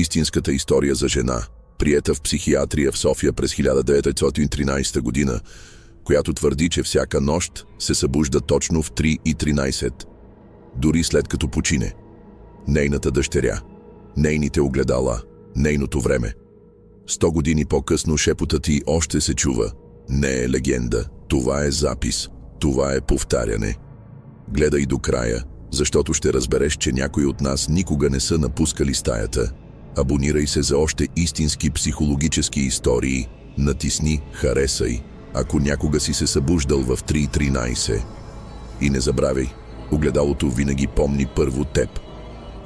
Истинската история за жена, приета в психиатрия в София през 1913 година, която твърди, че всяка нощ се събужда точно в 3:13, дори след като почине. Нейната дъщеря, нейните огледала, нейното време. 100 години по-късно шепотът й още се чува. Не е легенда, това е запис, това е повтаряне. Гледай до края, защото ще разбереш, че някои от нас никога не са напускали стаята. Абонирай се за още истински психологически истории. Натисни «Харесай», ако някога си се събуждал в 3:13. И не забравяй, огледалото винаги помни първо теб.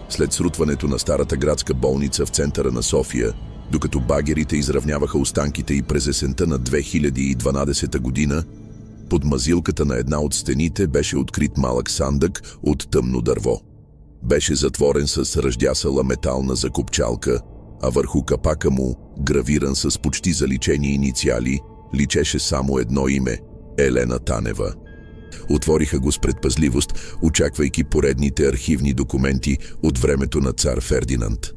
След срутването на старата градска болница в центъра на София, докато багерите изравняваха останките и през есента на 2012 година, под мазилката на една от стените беше открит малък сандък от тъмно дърво. Беше затворен с ръждясала метална закопчалка, а върху капака му, гравиран с почти заличени инициали, личеше само едно име – Елена Танева. Отвориха го с предпазливост, очаквайки поредните архивни документи от времето на цар Фердинанд.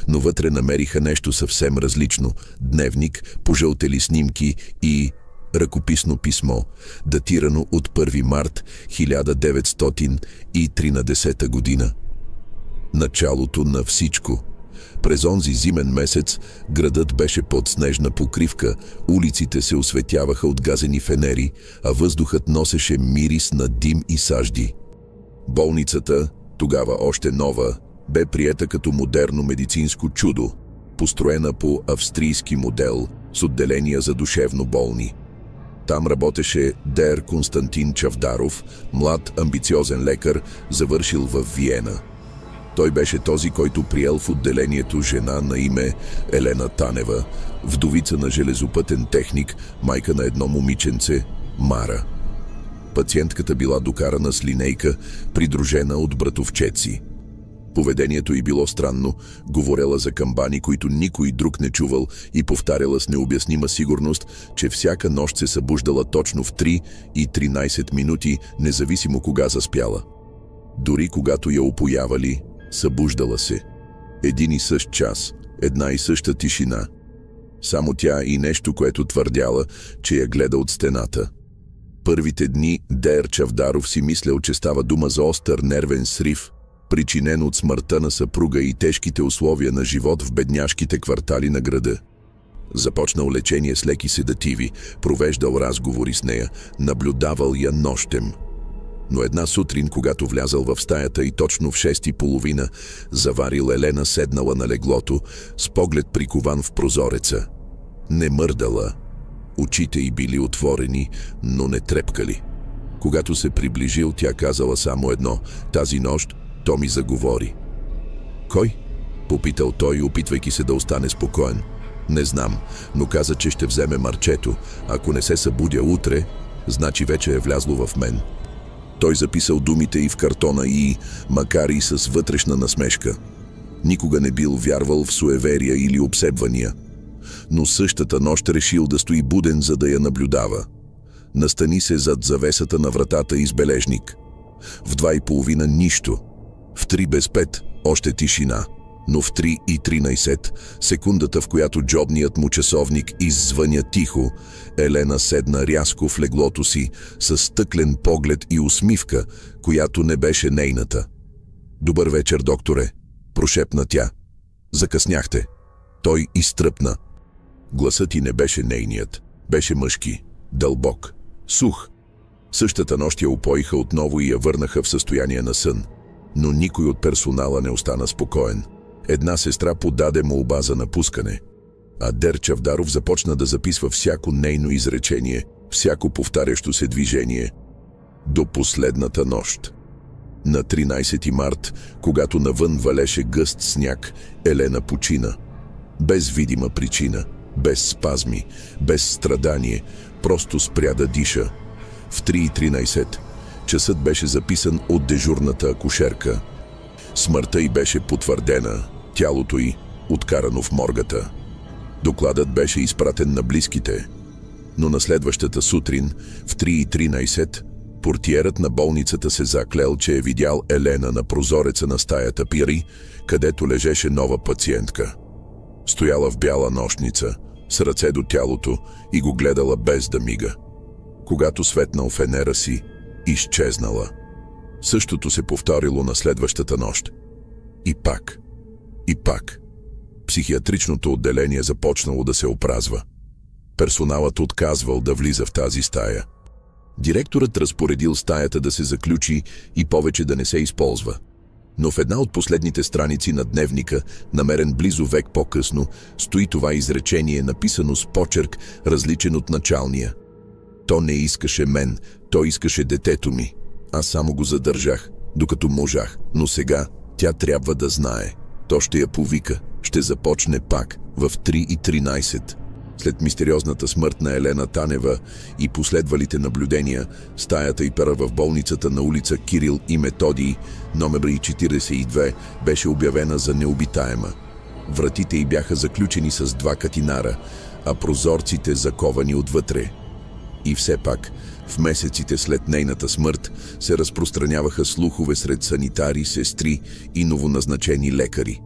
Но вътре намериха нещо съвсем различно – дневник, пожълтели снимки и ръкописно писмо, датирано от 1 март 1913 година. Началото на всичко. През онзи зимен месец градът беше под снежна покривка, улиците се осветяваха от газени фенери, а въздухът носеше мирис на дим и сажди. Болницата, тогава още нова, бе приета като модерно медицинско чудо, построена по австрийски модел с отделения за душевно болни. Там работеше Дер Константин Чавдаров, млад амбициозен лекар, завършил в Виена. Той беше този, който приел в отделението жена на име Елена Танева, вдовица на железопътен техник, майка на едно момиченце, Мара. Пациентката била докарана с линейка, придружена от братовчеци. Поведението й било странно, говорела за камбани, които никой друг не чувал, и повтаряла с необяснима сигурност, че всяка нощ се събуждала точно в 3:13 минути, независимо кога заспяла. Дори когато я опоявали, събуждала се. Един и същ час, една и съща тишина. Само тя и нещо, което твърдяла, че я гледа от стената. Първите дни Дер Чавдаров си мислял, че става дума за остър нервен срив, причинен от смъртта на съпруга и тежките условия на живот в бедняшките квартали на града. Започнал лечение с леки седативи, провеждал разговори с нея, наблюдавал я нощем. Но една сутрин, когато влязал в стаята и точно в 6:30, заварил Елена седнала на леглото, с поглед прикован в прозореца. Не мърдала. Очите й били отворени, но не трепкали. Когато се приближил, тя казала само едно: «Тази нощ то ми заговори». «Кой?» попитал той, опитвайки се да остане спокоен. «Не знам, но каза, че ще вземе марчето. Ако не се събудя утре, значи вече е влязло в мен». Той записал думите й в картона и, макар и с вътрешна насмешка, никога не бил вярвал в суеверия или обсебвания. Но същата нощ решил да стои буден, за да я наблюдава. Настани се зад завесата на вратата и с бележник. В 2:30 нищо. В 3:05 още тишина. Но в 3:13, секундата, в която джобният му часовник иззвъня тихо, Елена седна рязко в леглото си, с стъклен поглед и усмивка, която не беше нейната. «Добър вечер, докторе», прошепна тя. «Закъсняхте». Той изтръпна. Гласът й не беше нейният, беше мъжки, дълбок, сух. Същата нощ я упоиха отново и я върнаха в състояние на сън. Но никой от персонала не остана спокоен. Една сестра подаде молба за напускане, а Дер Чавдаров започна да записва всяко нейно изречение, всяко повтарящо се движение. До последната нощ. На 13 март, когато навън валеше гъст сняг, Елена почина. Без видима причина, без спазми, без страдание, просто спря да диша. В 3:13 часът беше записан от дежурната акушерка. Смъртта й беше потвърдена, тялото й откарано в моргата. Докладът беше изпратен на близките, но на следващата сутрин, в 3:13, Портиерът на болницата се заклел, че е видял Елена на прозореца на стаята Пири, където лежеше нова пациентка. Стояла в бяла нощница, с ръце до тялото и го гледала без да мига. Когато светнал фенера си, изчезнала. Същото се повторило на следващата нощ. И пак. И пак. Психиатричното отделение започнало да се опразва. Персоналът отказвал да влиза в тази стая. Директорът разпоредил стаята да се заключи и повече да не се използва. Но в една от последните страници на дневника, намерен близо век по-късно, стои това изречение, написано с почерк, различен от началния. То не искаше мен, то искаше детето ми. Аз само го задържах, докато можах, но сега тя трябва да знае. То ще я повика, ще започне пак в 3:13. След мистериозната смърт на Елена Танева и последвалите наблюдения, стаята и пера в болницата на улица Кирил и Методий, номер 42, беше обявена за необитаема. Вратите й бяха заключени с 2 катинара, а прозорците заковани отвътре. И все пак, в месеците след нейната смърт се разпространяваха слухове сред санитари, сестри и новоназначени лекари.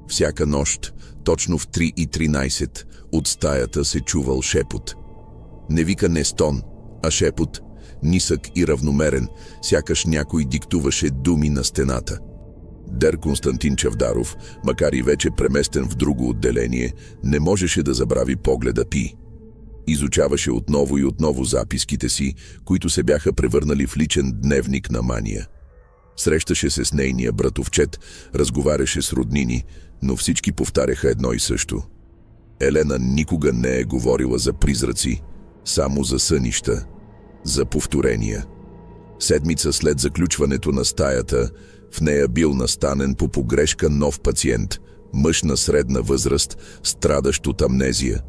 Всяка нощ, точно в 3:13, от стаята се чувал шепот. Не вика, не стон, а шепот, нисък и равномерен, сякаш някой диктуваше думи на стената. Дер Константин Чавдаров, макар и вече преместен в друго отделение, не можеше да забрави погледа Пи. Изучаваше отново и отново записките си, които се бяха превърнали в личен дневник на Мания. Срещаше се с нейния братовчет, разговаряше с роднини, но всички повтаряха едно и също. Елена никога не е говорила за призраци, само за сънища, за повторения. Седмица след заключването на стаята, в нея бил настанен по погрешка нов пациент, мъж на средна възраст, страдащ от амнезия.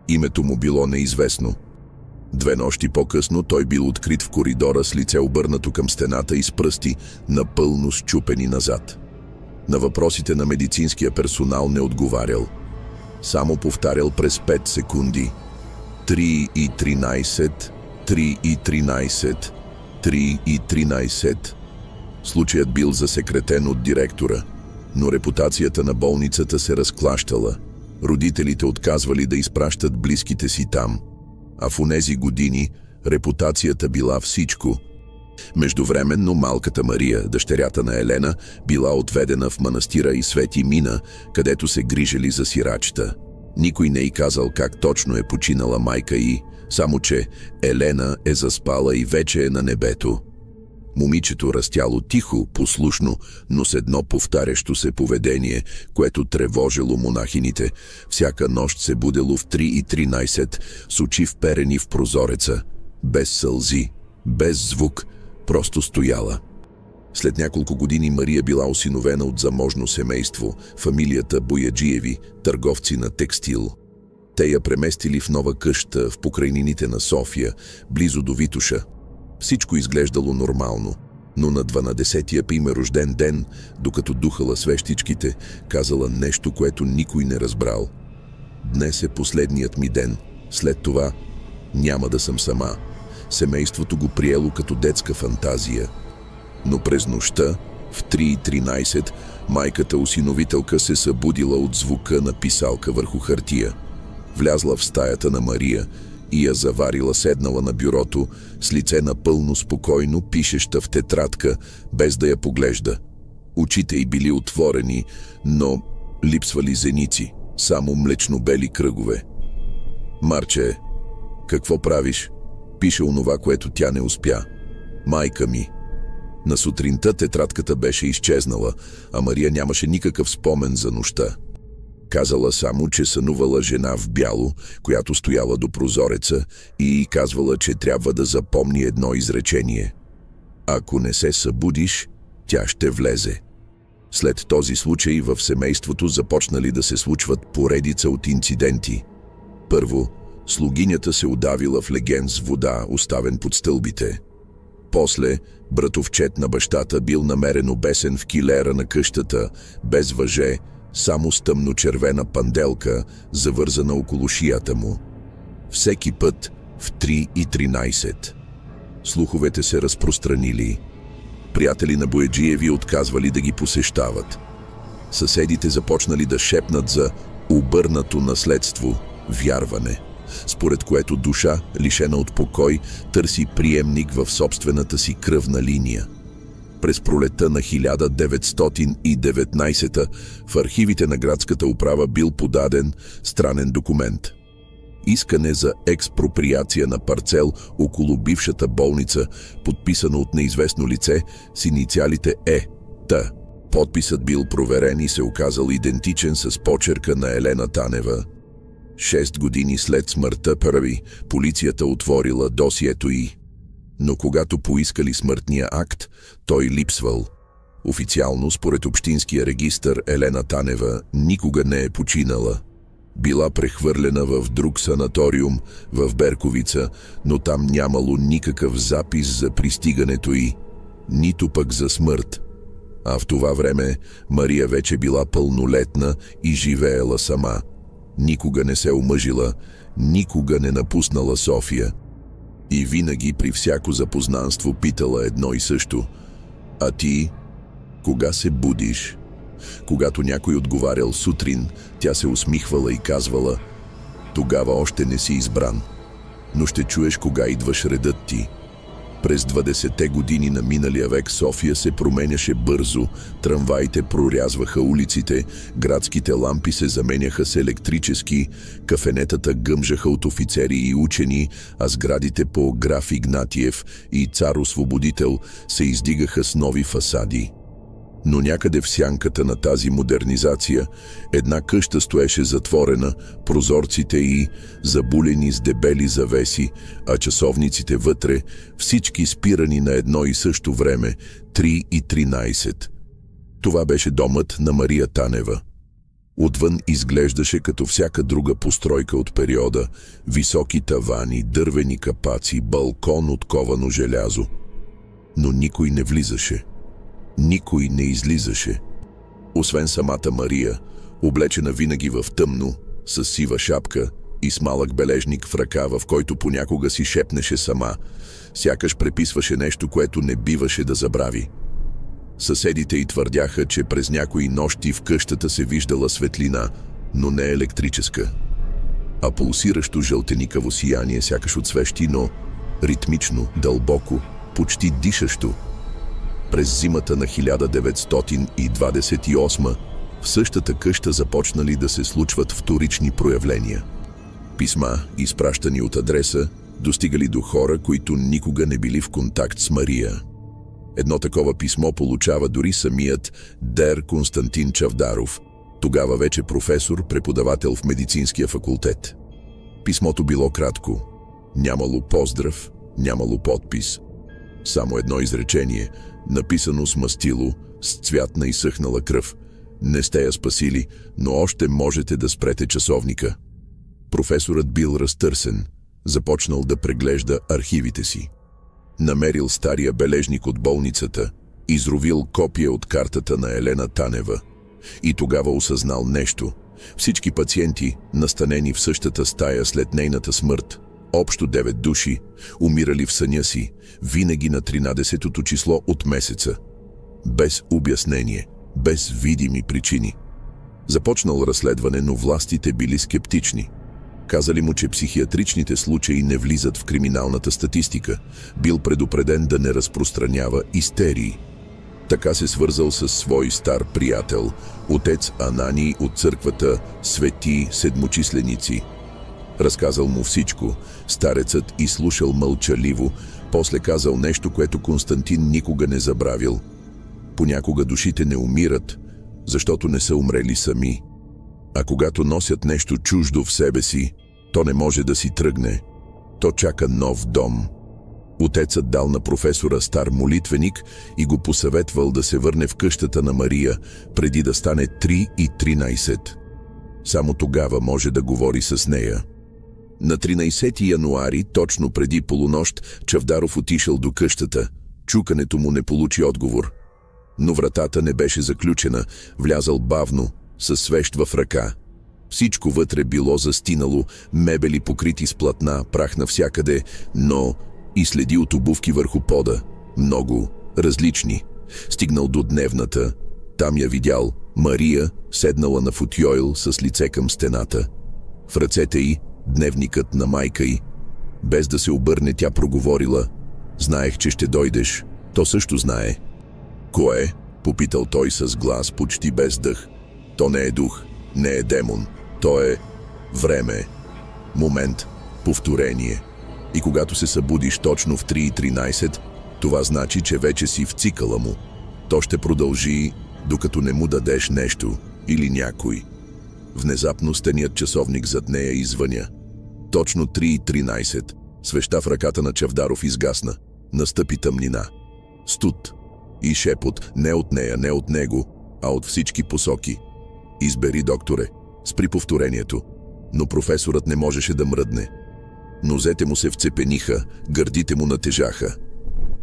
Името му било неизвестно. 2 нощи по-късно той бил открит в коридора с лице обърнато към стената и с пръсти напълно счупени назад. На въпросите на медицинския персонал не отговарял. Само повтарял през 5 секунди: 3:13, 3:13, 3:13. Случаят бил засекретен от директора, но репутацията на болницата се разклащала. Родителите отказвали да изпращат близките си там. А в онези години репутацията била всичко. Междувременно малката Мария, дъщерята на Елена, била отведена в манастира и Свети Мина, където се грижили за сирачета. Никой не й казал как точно е починала майка й, само че Елена е заспала и вече е на небето. Момичето растяло тихо, послушно, но с едно повтарящо се поведение, което тревожило монахините. Всяка нощ се будело в 3:13, с очи вперени в прозореца, без сълзи, без звук, просто стояла. След няколко години Мария била осиновена от заможно семейство, фамилията Бояджиеви, търговци на текстил. Те я преместили в нова къща в покрайнините на София, близо до Витоша. Всичко изглеждало нормално, но на 12-тия им рожден ден, докато духала свещичките, казала нещо, което никой не разбрал. Днес е последният ми ден, след това няма да съм сама. Семейството го приело като детска фантазия. Но през нощта, в 3:13, майката осиновителка се събудила от звука на писалка върху хартия. Влязла в стаята на Мария и я заварила, седнала на бюрото, с лице напълно спокойно, пишеща в тетрадка, без да я поглежда. Очите й били отворени, но липсвали зеници, само млечно-бели кръгове. Марче, какво правиш? Пише онова, което тя не успя. Майка ми. На сутринта тетрадката беше изчезнала, а Мария нямаше никакъв спомен за нощта. Казала само, че сънувала жена в бяло, която стояла до прозореца и казвала, че трябва да запомни едно изречение. Ако не се събудиш, тя ще влезе. След този случай в семейството започнали да се случват поредица от инциденти. Първо, слугинята се удавила в леген с вода, оставен под стълбите. После, братовчет на бащата бил намерен обесен в килера на къщата, без въже, само с тъмночервена панделка, завързана около шията му. Всеки път в 3:13. Слуховете се разпространили. Приятели на Бояджиеви отказвали да ги посещават. Съседите започнали да шепнат за обърнато наследство, вярване, според което душа, лишена от покой, търси приемник в собствената си кръвна линия. През пролетта на 1919 в архивите на градската управа бил подаден странен документ. Искане за експроприация на парцел около бившата болница, подписано от неизвестно лице с инициалите Т. Подписът бил проверен и се оказал идентичен с почерка на Елена Танева. 6 години след смъртта първи, полицията отворила досието й. Но когато поискали смъртния акт, той липсвал. Официално, според общинския регистър, Елена Танева никога не е починала. Била прехвърлена в друг санаториум в Берковица, но там нямало никакъв запис за пристигането й, нито пък за смърт. А в това време Мария вече била пълнолетна и живеела сама. Никога не се омъжила, никога не напуснала София. И винаги при всяко запознанство питала едно и също: а ти, кога се будиш? Когато някой отговарял сутрин, тя се усмихвала и казвала: тогава още не си избран, но ще чуеш кога идваш редът ти. През 20-те години на миналия век София се променяше бързо, трамваите прорязваха улиците, градските лампи се заменяха с електрически, кафенетата гъмжаха от офицери и учени, а сградите по Граф Игнатиев и Цар-Освободител се издигаха с нови фасади. Но някъде в сянката на тази модернизация една къща стоеше затворена, прозорците й забулени с дебели завеси, а часовниците вътре всички спирани на едно и също време – 3:13. Това беше домът на Мария Танева. Отвън изглеждаше като всяка друга постройка от периода – високи тавани, дървени капаци, балкон от ковано желязо. Но никой не влизаше. Никой не излизаше. Освен самата Мария, облечена винаги в тъмно, с сива шапка и с малък бележник в ръка, в който понякога си шепнеше сама, сякаш преписваше нещо, което не биваше да забрави. Съседите й твърдяха, че през някои нощи в къщата се виждала светлина, но не електрическа, а пулсиращо жълтеникаво сияние, сякаш от свещи, но ритмично, дълбоко, почти дишащо. През зимата на 1928 в същата къща започнали да се случват вторични проявления. Писма, изпращани от адреса, достигали до хора, които никога не били в контакт с Мария. Едно такова писмо получава дори самият Дер Константин Чавдаров, тогава вече професор, преподавател в медицинския факултет. Писмото било кратко. Нямало поздрав, нямало подпис. Само едно изречение, написано с мастило, с цвят на изсъхнала кръв. Не сте я спасили, но още можете да спрете часовника. Професорът бил разтърсен, започнал да преглежда архивите си. Намерил стария бележник от болницата, изровил копия от картата на Елена Танева. И тогава осъзнал нещо. Всички пациенти, настанени в същата стая след нейната смърт, общо 9 души, умирали в съня си, винаги на 13-то число от месеца. Без обяснение, без видими причини. Започнал разследване, но властите били скептични. Казали му, че психиатричните случаи не влизат в криминалната статистика. Бил предупреден да не разпространява истерии. Така се свързал с свой стар приятел, отец Ананий от църквата Свети Седмочисленици. Разказал му всичко, старецът изслушал мълчаливо, после казал нещо, което Константин никога не забравил. Понякога душите не умират, защото не са умрели сами. А когато носят нещо чуждо в себе си, то не може да си тръгне. То чака нов дом. Отецът дал на професора стар молитвеник и го посъветвал да се върне в къщата на Мария, преди да стане 3:13. Само тогава може да говори с нея. На 13 януари, точно преди полунощ, Чавдаров отишъл до къщата. Чукането му не получи отговор. Но вратата не беше заключена, влязал бавно, със свещ в ръка. Всичко вътре било застинало, мебели покрити с платна, прах навсякъде, но и следи от обувки върху пода. Много различни. Стигнал до дневната. Там я видял Мария, седнала на футйойл с лице към стената. В ръцете й дневникът на майка й. Без да се обърне, тя проговорила: «Знаех, че ще дойдеш. То също знае». «Кое?» попитал той с глас почти без дъх. «То не е дух, не е демон. То е време. Момент. Повторение. И когато се събудиш точно в 3:13, това значи, че вече си в цикъла му. То ще продължи, докато не му дадеш нещо или някой». Внезапно стеният часовник зад нея извъня. Точно 3:13. Свеща в ръката на Чавдаров изгасна. Настъпи тъмнина. Студ и шепот не от нея, не от него, а от всички посоки. «Избери, докторе». Спри повторението. Но професорът не можеше да мръдне. Нозете му се вцепениха, гърдите му натежаха.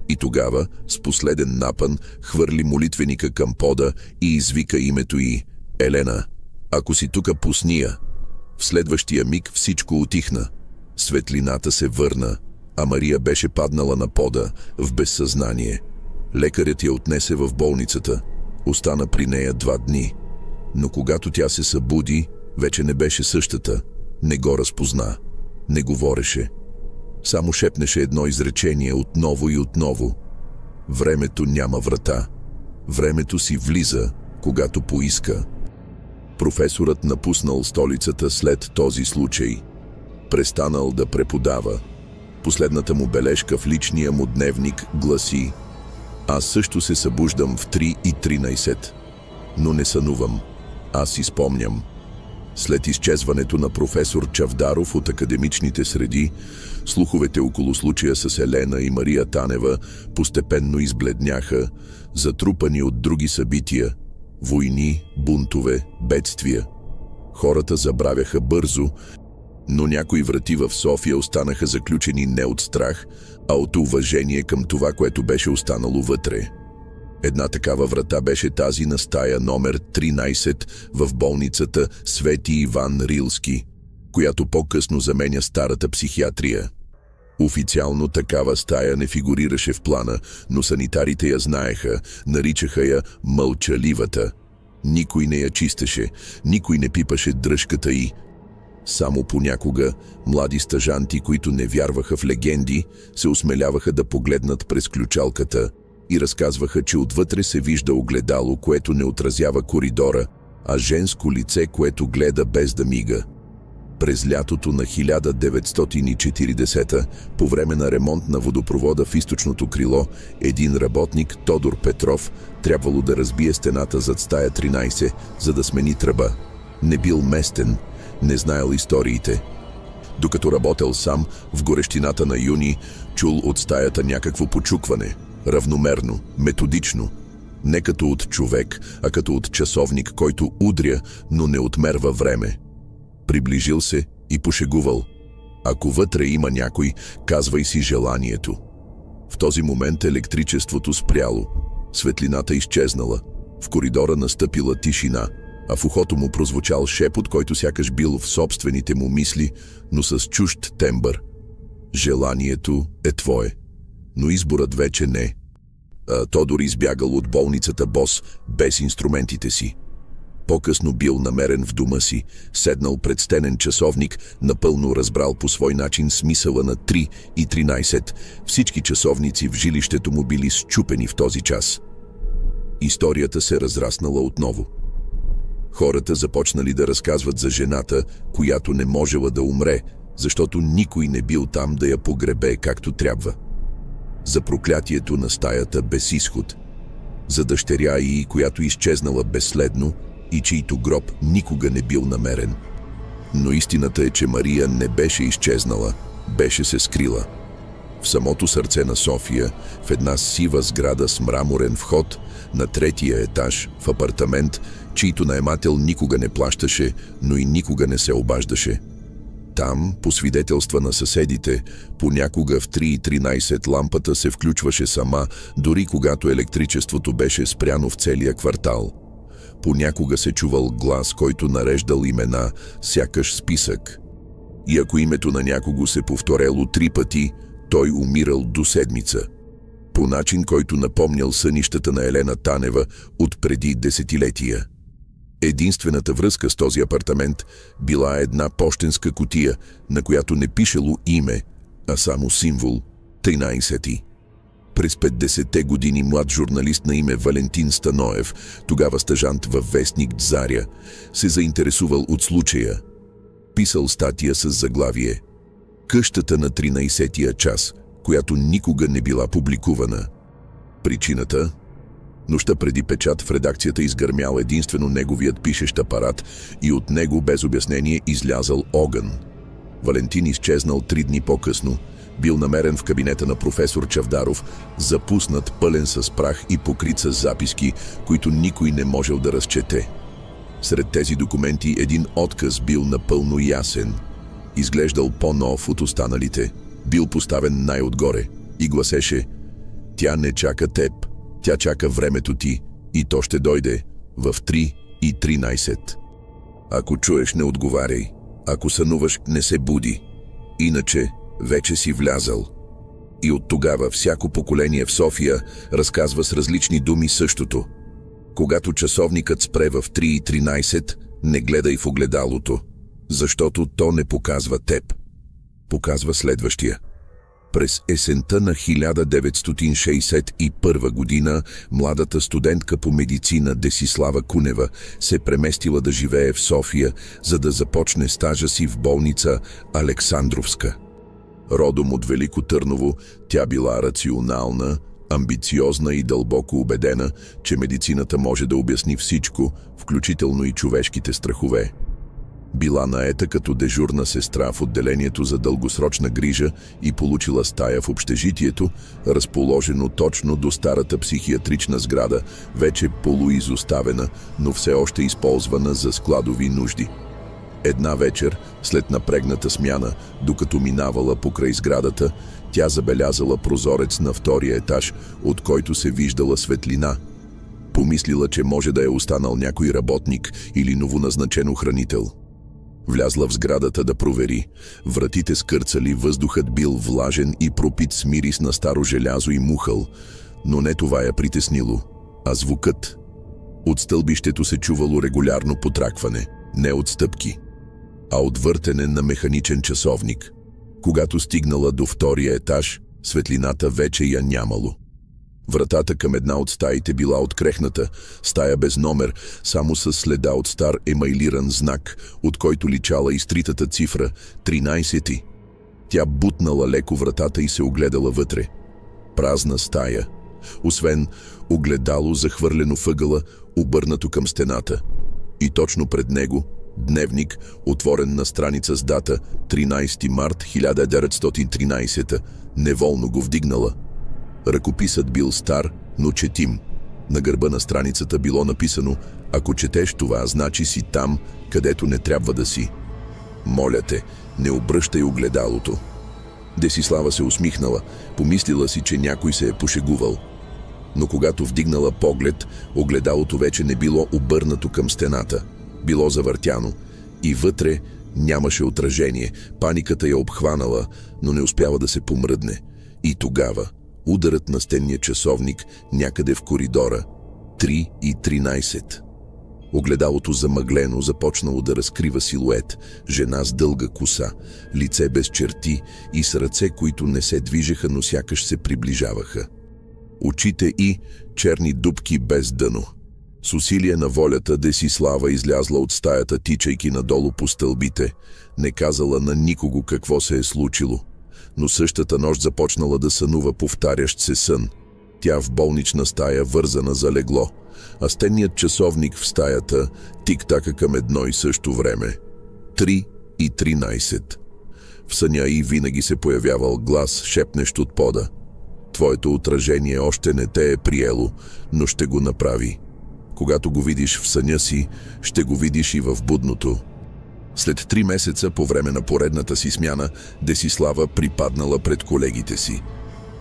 И тогава, с последен напън, хвърли молитвеника към пода и извика името й: «Елена, ако си тука, пусни я». В следващия миг всичко утихна. Светлината се върна, а Мария беше паднала на пода, в безсъзнание. Лекарят я отнесе в болницата. Остана при нея 2 дни. Но когато тя се събуди, вече не беше същата. Не го разпозна. Не говореше. Само шепнеше едно изречение отново и отново. Времето няма врата. Времето си влиза, когато поиска. Професорът напуснал столицата след този случай. Престанал да преподава. Последната му бележка в личния му дневник гласи: «Аз също се събуждам в 3:13, но не сънувам. Аз си спомням». След изчезването на професор Чавдаров от академичните среди, слуховете около случая с Елена и Мария Танева постепенно избледняха, затрупани от други събития – войни, бунтове, бедствия. Хората забравяха бързо, но някои врати в София останаха заключени не от страх, а от уважение към това, което беше останало вътре. Една такава врата беше тази на стая номер 13 в болницата Свети Иван Рилски, която по-късно заменя старата психиатрия. Официално такава стая не фигурираше в плана, но санитарите я знаеха, наричаха я «мълчаливата». Никой не я чистеше, никой не пипаше дръжката й. Само понякога млади стажанти, които не вярваха в легенди, се осмеляваха да погледнат през ключалката и разказваха, че отвътре се вижда огледало, което не отразява коридора, а женско лице, което гледа без да мига. През лятото на 1940, по време на ремонт на водопровода в източното крило, един работник, Тодор Петров, трябвало да разбие стената зад стая 13, за да смени тръба. Не бил местен, не знаел историите. Докато работел сам, в горещината на юни, чул от стаята някакво почукване. Равномерно, методично. Не като от човек, а като от часовник, който удря, но не отмерва време. Приближил се и пошегувал: «Ако вътре има някой, казвай си желанието». В този момент електричеството спряло. Светлината изчезнала. В коридора настъпила тишина, а в ухото му прозвучал шепот, който сякаш бил в собствените му мисли, но с чужд тембър. «Желанието е твое, но изборът вече не». Тодор избягал от болницата бос, без инструментите си. По-късно бил намерен в дома си, седнал пред стенен часовник, напълно разбрал по свой начин смисъла на 3:13. Всички часовници в жилището му били счупени в този час. Историята се разраснала отново. Хората започнали да разказват за жената, която не можела да умре, защото никой не бил там да я погребе както трябва. За проклятието на стаята без изход. За дъщеря й, която изчезнала безследно и чийто гроб никога не бил намерен. Но истината е, че Мария не беше изчезнала, беше се скрила. В самото сърце на София, в една сива сграда с мраморен вход, на 3-тия етаж, в апартамент, чийто наемател никога не плащаше, но и никога не се обаждаше. Там, по свидетелства на съседите, понякога в 3:13 лампата се включваше сама, дори когато електричеството беше спряно в целия квартал. Понякога се чувал глас, който нареждал имена, сякаш списък. И ако името на някого се повторело 3 пъти, Той умирал до седмица. По начин, който напомнял сънищата на Елена Танева от преди десетилетия. Единствената връзка с този апартамент била една пощенска кутия, на която не пишело име, а само символ – 13. През 50-те години млад журналист на име Валентин Станоев, тогава стажант във вестник Заря, се заинтересувал от случая. Писал статия с заглавие «Къщата на 13-тия час», която никога не била публикувана. Причината? Нощта преди печат в редакцията изгърмял единствено неговият пишещ апарат и от него без обяснение излязал огън. Валентин изчезнал 3 дни по-късно, бил намерен в кабинета на професор Чавдаров, запуснат, пълен с прах и покрит с записки, които никой не можел да разчете. Сред тези документи един отказ бил напълно ясен. Изглеждал по-нов от останалите, бил поставен най-отгоре и гласеше: «Тя не чака теб, тя чака времето ти и то ще дойде в 3:13. Ако чуеш, не отговаряй. Ако сънуваш, не се буди. Иначе вече си влязал». И от тогава всяко поколение в София разказва с различни думи същото. Когато часовникът спре в 3:13, не гледай в огледалото, защото то не показва теб. Показва следващия. През есента на 1961 година младата студентка по медицина Десислава Кунева се преместила да живее в София, за да започне стажа си в болница Александровска. Родом от Велико Търново, тя била рационална, амбициозна и дълбоко убедена, че медицината може да обясни всичко, включително и човешките страхове. Била наета като дежурна сестра в отделението за дългосрочна грижа и получила стая в общежитието, разположено точно до старата психиатрична сграда, вече полуизоставена, но все още използвана за складови нужди. Една вечер, след напрегната смяна, докато минавала покрай сградата, тя забелязала прозорец на втория етаж, от който се виждала светлина. Помислила, че може да е останал някой работник или новоназначен охранител. Влязла в сградата да провери. Вратите скърцали, въздухът бил влажен и пропит с мирис на старо желязо и мухъл, но не това я притеснило, а звукът. От стълбището се чувало регулярно потракване, не от стъпки, а от въртене на механичен часовник. Когато стигнала до втория етаж, светлината вече я нямало. Вратата към една от стаите била открехната, стая без номер, само с следа от стар емайлиран знак, от който личала изтритата цифра 13. Тя бутнала леко вратата и се огледала вътре. Празна стая, освен огледало захвърлено въгъла, обърнато към стената. И точно пред него дневник, отворен на страница с дата 13 март 1913, неволно го вдигнала. Ръкописът бил стар, но четим. На гърба на страницата било написано: «Ако четеш това, значи си там, където не трябва да си. Моля те, не обръщай огледалото». Десислава се усмихнала, помислила си, че някой се е пошегувал. Но когато вдигнала поглед, огледалото вече не било обърнато към стената. Било завъртяно и вътре нямаше отражение. Паниката я обхванала, но не успява да се помръдне. И тогава ударът на стенния часовник някъде в коридора. 3:13. Огледалото замъглено започнало да разкрива силует. Жена с дълга коса, лице без черти и с ръце, които не се движеха, но сякаш се приближаваха. Очите и черни дупки без дъно. С усилие на волята Десислава излязла от стаята, тичайки надолу по стълбите. Не казала на никого какво се е случило. Но същата нощ започнала да сънува повтарящ се сън. Тя в болнична стая, вързана за легло, а стенният часовник в стаята тик-така към едно и също време. 3:13. В съня и винаги се появявал глас, шепнещ от пода: «Твоето отражение още не те е приело, но ще го направи. Когато го видиш в съня си, ще го видиш и в будното». След 3 месеца, по време на поредната си смяна, Десислава припаднала пред колегите си.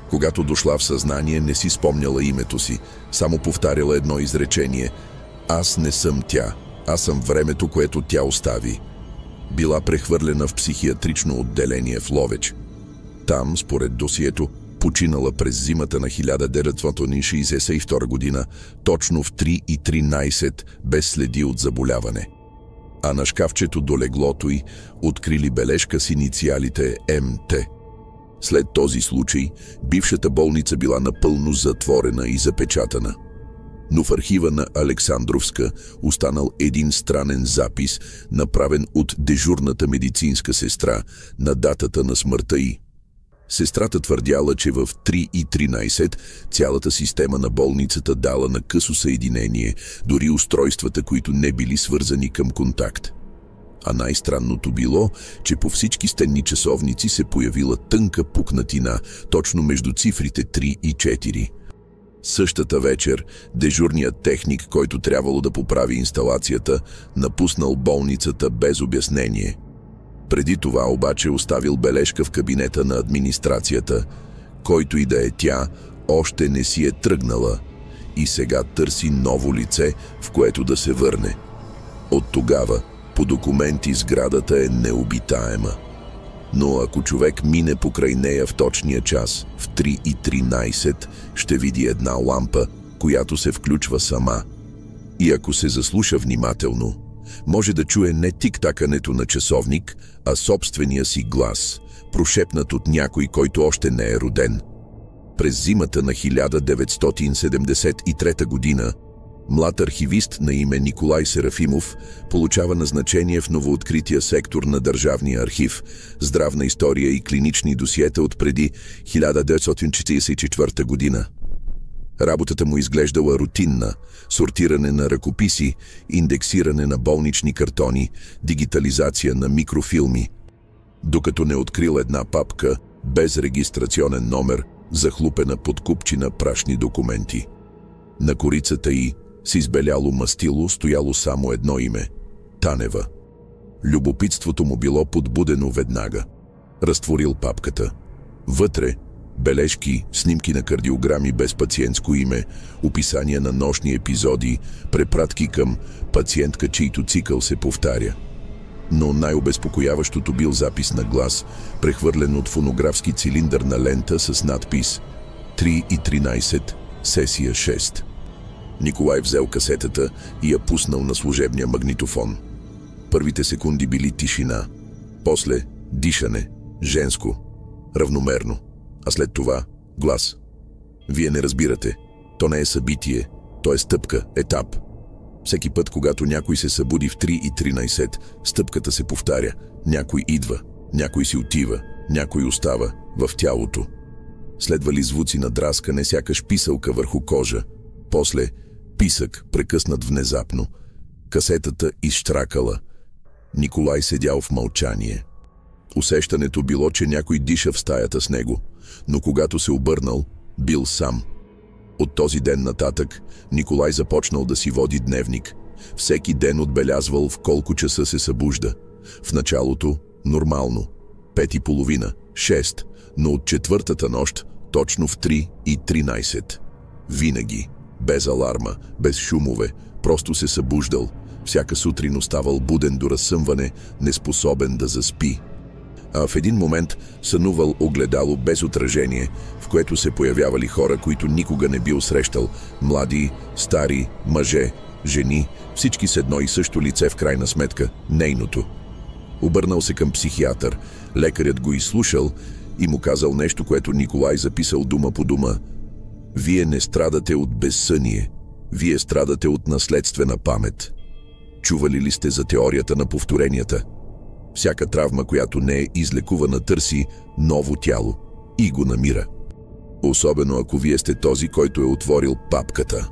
Когато дошла в съзнание, не си спомняла името си, само повтаряла едно изречение: «Аз не съм тя, аз съм времето, което тя остави». Била прехвърлена в психиатрично отделение в Ловеч. Там, според досието, починала през зимата на 1962 година, точно в 3:13, без следи от заболяване. А на шкафчето до леглото й открили бележка с инициалите МТ. След този случай, бившата болница била напълно затворена и запечатана. Но в архива на Александровска останал един странен запис, направен от дежурната медицинска сестра на датата на смъртта й. Сестрата твърдяла, че в 3:13 цялата система на болницата дала на късо съединение, дори устройствата, които не били свързани към контакт. А най-странното било, че по всички стенни часовници се появила тънка пукнатина, точно между цифрите 3 и 4. Същата вечер дежурният техник, който трябвало да поправи инсталацията, напуснал болницата без обяснение. Преди това обаче оставил бележка в кабинета на администрацията, който и да е тя, още не си е тръгнала и сега търси ново лице, в което да се върне. От тогава по документи сградата е необитаема. Но ако човек мине покрай нея в точния час, в 3:13, ще види една лампа, която се включва сама. И ако се заслуша внимателно, може да чуе не тик-такането на часовник, а собствения си глас, прошепнат от някой, който още не е роден. През зимата на 1973 година млад архивист на име Николай Серафимов получава назначение в новооткрития сектор на Държавния архив, здравна история и клинични досиета от преди 1944 година. Работата му изглеждала рутинна – сортиране на ръкописи, индексиране на болнични картони, дигитализация на микрофилми, докато не открил една папка без регистрационен номер, захлупена под купчина прашни документи. На корицата й с избеляло мастило стояло само едно име – Танева. Любопитството му било подбудено веднага. Разтворил папката. Вътре бележки, снимки на кардиограми без пациентско име, описания на нощни епизоди, препратки към пациентка, чийто цикъл се повтаря. Но най-обезпокояващото бил запис на глас, прехвърлен от фонографски цилиндър на лента с надпис 3:13, сесия 6. Николай взел касетата и я пуснал на служебния магнитофон. Първите секунди били тишина, после дишане, женско, равномерно, а след това глас. Вие не разбирате, то не е събитие, то е стъпка, етап. Всеки път, когато някой се събуди в 3:13, стъпката се повтаря. Някой идва, някой си отива, някой остава в тялото. Следвали звуци на драскане, сякаш писалка върху кожа. После писък, прекъснат внезапно. Касетата изштракала. Николай седял в мълчание. Усещането било, че някой диша в стаята с него, но когато се обърнал, бил сам. От този ден нататък Николай започнал да си води дневник. Всеки ден отбелязвал в колко часа се събужда. В началото нормално, 5:30, 6, но от четвъртата нощ точно в 3:13. Винаги, без аларма, без шумове, просто се събуждал. Всяка сутрин оставал буден до разсъмване, неспособен да заспи. А в един момент сънувал огледало без отражение, в което се появявали хора, които никога не бил срещал. Млади, стари, мъже, жени, всички с едно и също лице, в крайна сметка нейното. Обърнал се към психиатър. Лекарят го изслушал и му казал нещо, което Николай записал дума по дума. Вие не страдате от безсъние, вие страдате от наследствена памет. Чували ли сте за теорията на повторенията? Всяка травма, която не е излекувана, търси ново тяло и го намира. Особено ако вие сте този, който е отворил папката.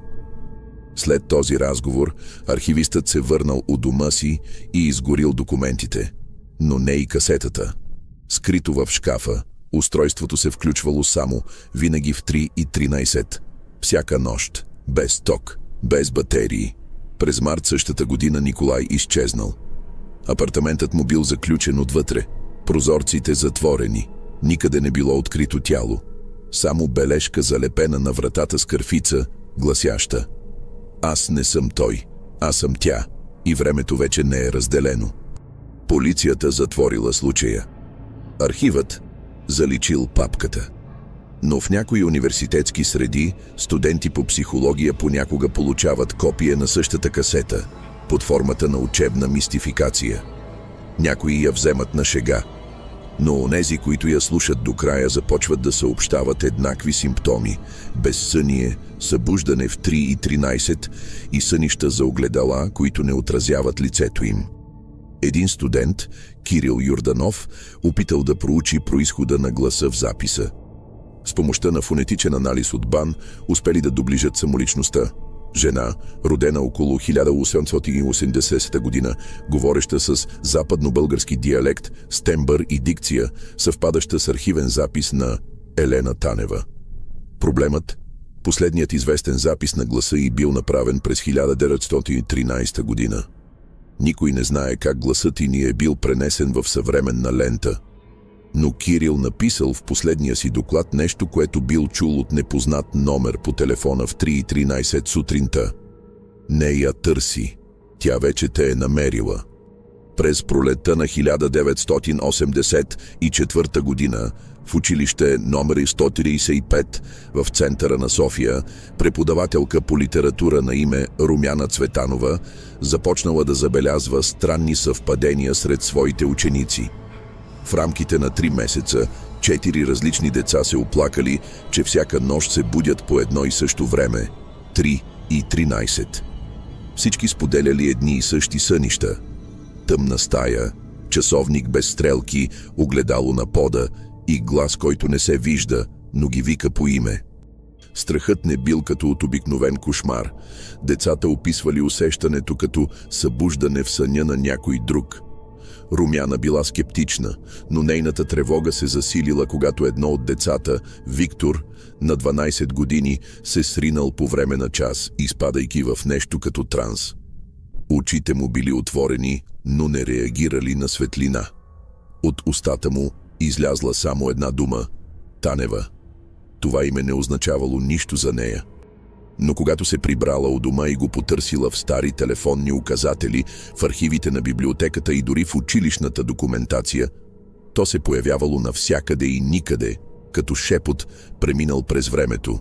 След този разговор, архивистът се върнал у дома си и изгорил документите, но не и касетата. Скрито в шкафа, устройството се включвало само винаги в 3:13. Всяка нощ, без ток, без батерии. През март същата година Николай изчезнал. Апартаментът му бил заключен отвътре, прозорците затворени, никъде не било открито тяло. Само бележка залепена на вратата с кърфица, гласяща: аз не съм той, аз съм тя, и времето вече не е разделено. Полицията затворила случая. Архивът, Заличил папката. Но в някои университетски среди студенти по психология понякога получават копие на същата касета под формата на учебна мистификация. Някои я вземат на шега, но онези, които я слушат до края, започват да съобщават еднакви симптоми – безсъние, събуждане в 3:13 и сънища за огледала, които не отразяват лицето им. Един студент, Кирил Юрданов, опитал да проучи произхода на гласа в записа. С помощта на фонетичен анализ от БАН успели да доближат самоличността. Жена, родена около 1880 година, говореща с западно-български диалект, с тембър и дикция, съвпадаща с архивен запис на Елена Танева. Проблемът? Последният известен запис на гласа й бил направен през 1913 година. Никой не знае как гласът й ни е бил пренесен в съвременна лента. Но Кирил написал в последния си доклад нещо, което бил чул от непознат номер по телефона в 3:13 сутринта. Не я търси. Тя вече те е намерила. През пролетта на 1984 година в училище номер 135 в центъра на София преподавателка по литература на име Румяна Цветанова започнала да забелязва странни съвпадения сред своите ученици. В рамките на 3 месеца 4 различни деца се оплакали, че всяка нощ се будят по едно и също време – 3:13. Всички споделяли едни и същи сънища. Тъмна стая, часовник без стрелки, огледало на пода и глас, който не се вижда, но ги вика по име. Страхът не бил като от обикновен кошмар. Децата описвали усещането като събуждане в съня на някой друг. Румяна била скептична, но нейната тревога се засилила, когато едно от децата, Виктор, на 12 години, се сринал по време на час, изпадайки в нещо като транс. Очите му били отворени, но не реагирали на светлина. От устата му излязла само една дума – Танева. Това име не означавало нищо за нея. Но когато се прибрала у дома и го потърсила в стари телефонни указатели, в архивите на библиотеката и дори в училищната документация, то се появявало навсякъде и никъде, като шепот преминал през времето.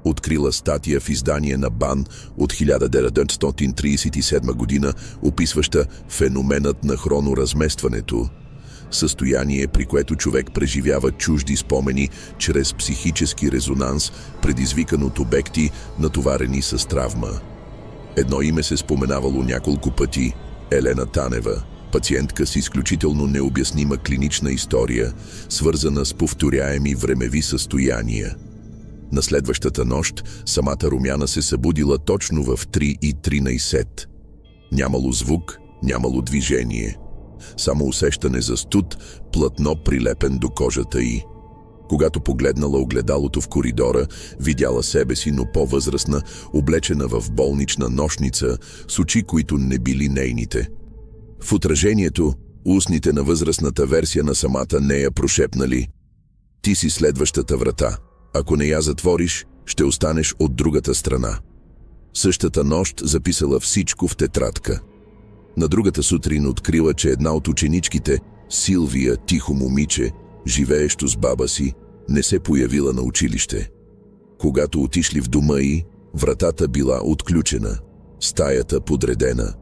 Открила статия в издание на БАН от 1937 година, описваща феноменът на хроноразместването. Състояние, при което човек преживява чужди спомени чрез психически резонанс, предизвикан от обекти, натоварени с травма. Едно име се споменавало няколко пъти – Елена Танева, пациентка с изключително необяснима клинична история, свързана с повторяеми времеви състояния. На следващата нощ самата Румяна се събудила точно в 3:13. Нямало звук, нямало движение. Само усещане за студ, платно прилепен до кожата й. Когато погледнала огледалото в коридора, видяла себе си, но по-възрастна, облечена в болнична нощница, с очи, които не били нейните. В отражението, устните на възрастната версия на самата нея прошепнали: «Ти си следващата врата. Ако не я затвориш, ще останеш от другата страна». Същата нощ записала всичко в тетрадка. На другата сутрин открила, че една от ученичките, Силвия, тихо момиче, живеещо с баба си, не се появила на училище. Когато отишли в дома й, вратата била отключена, стаята подредена,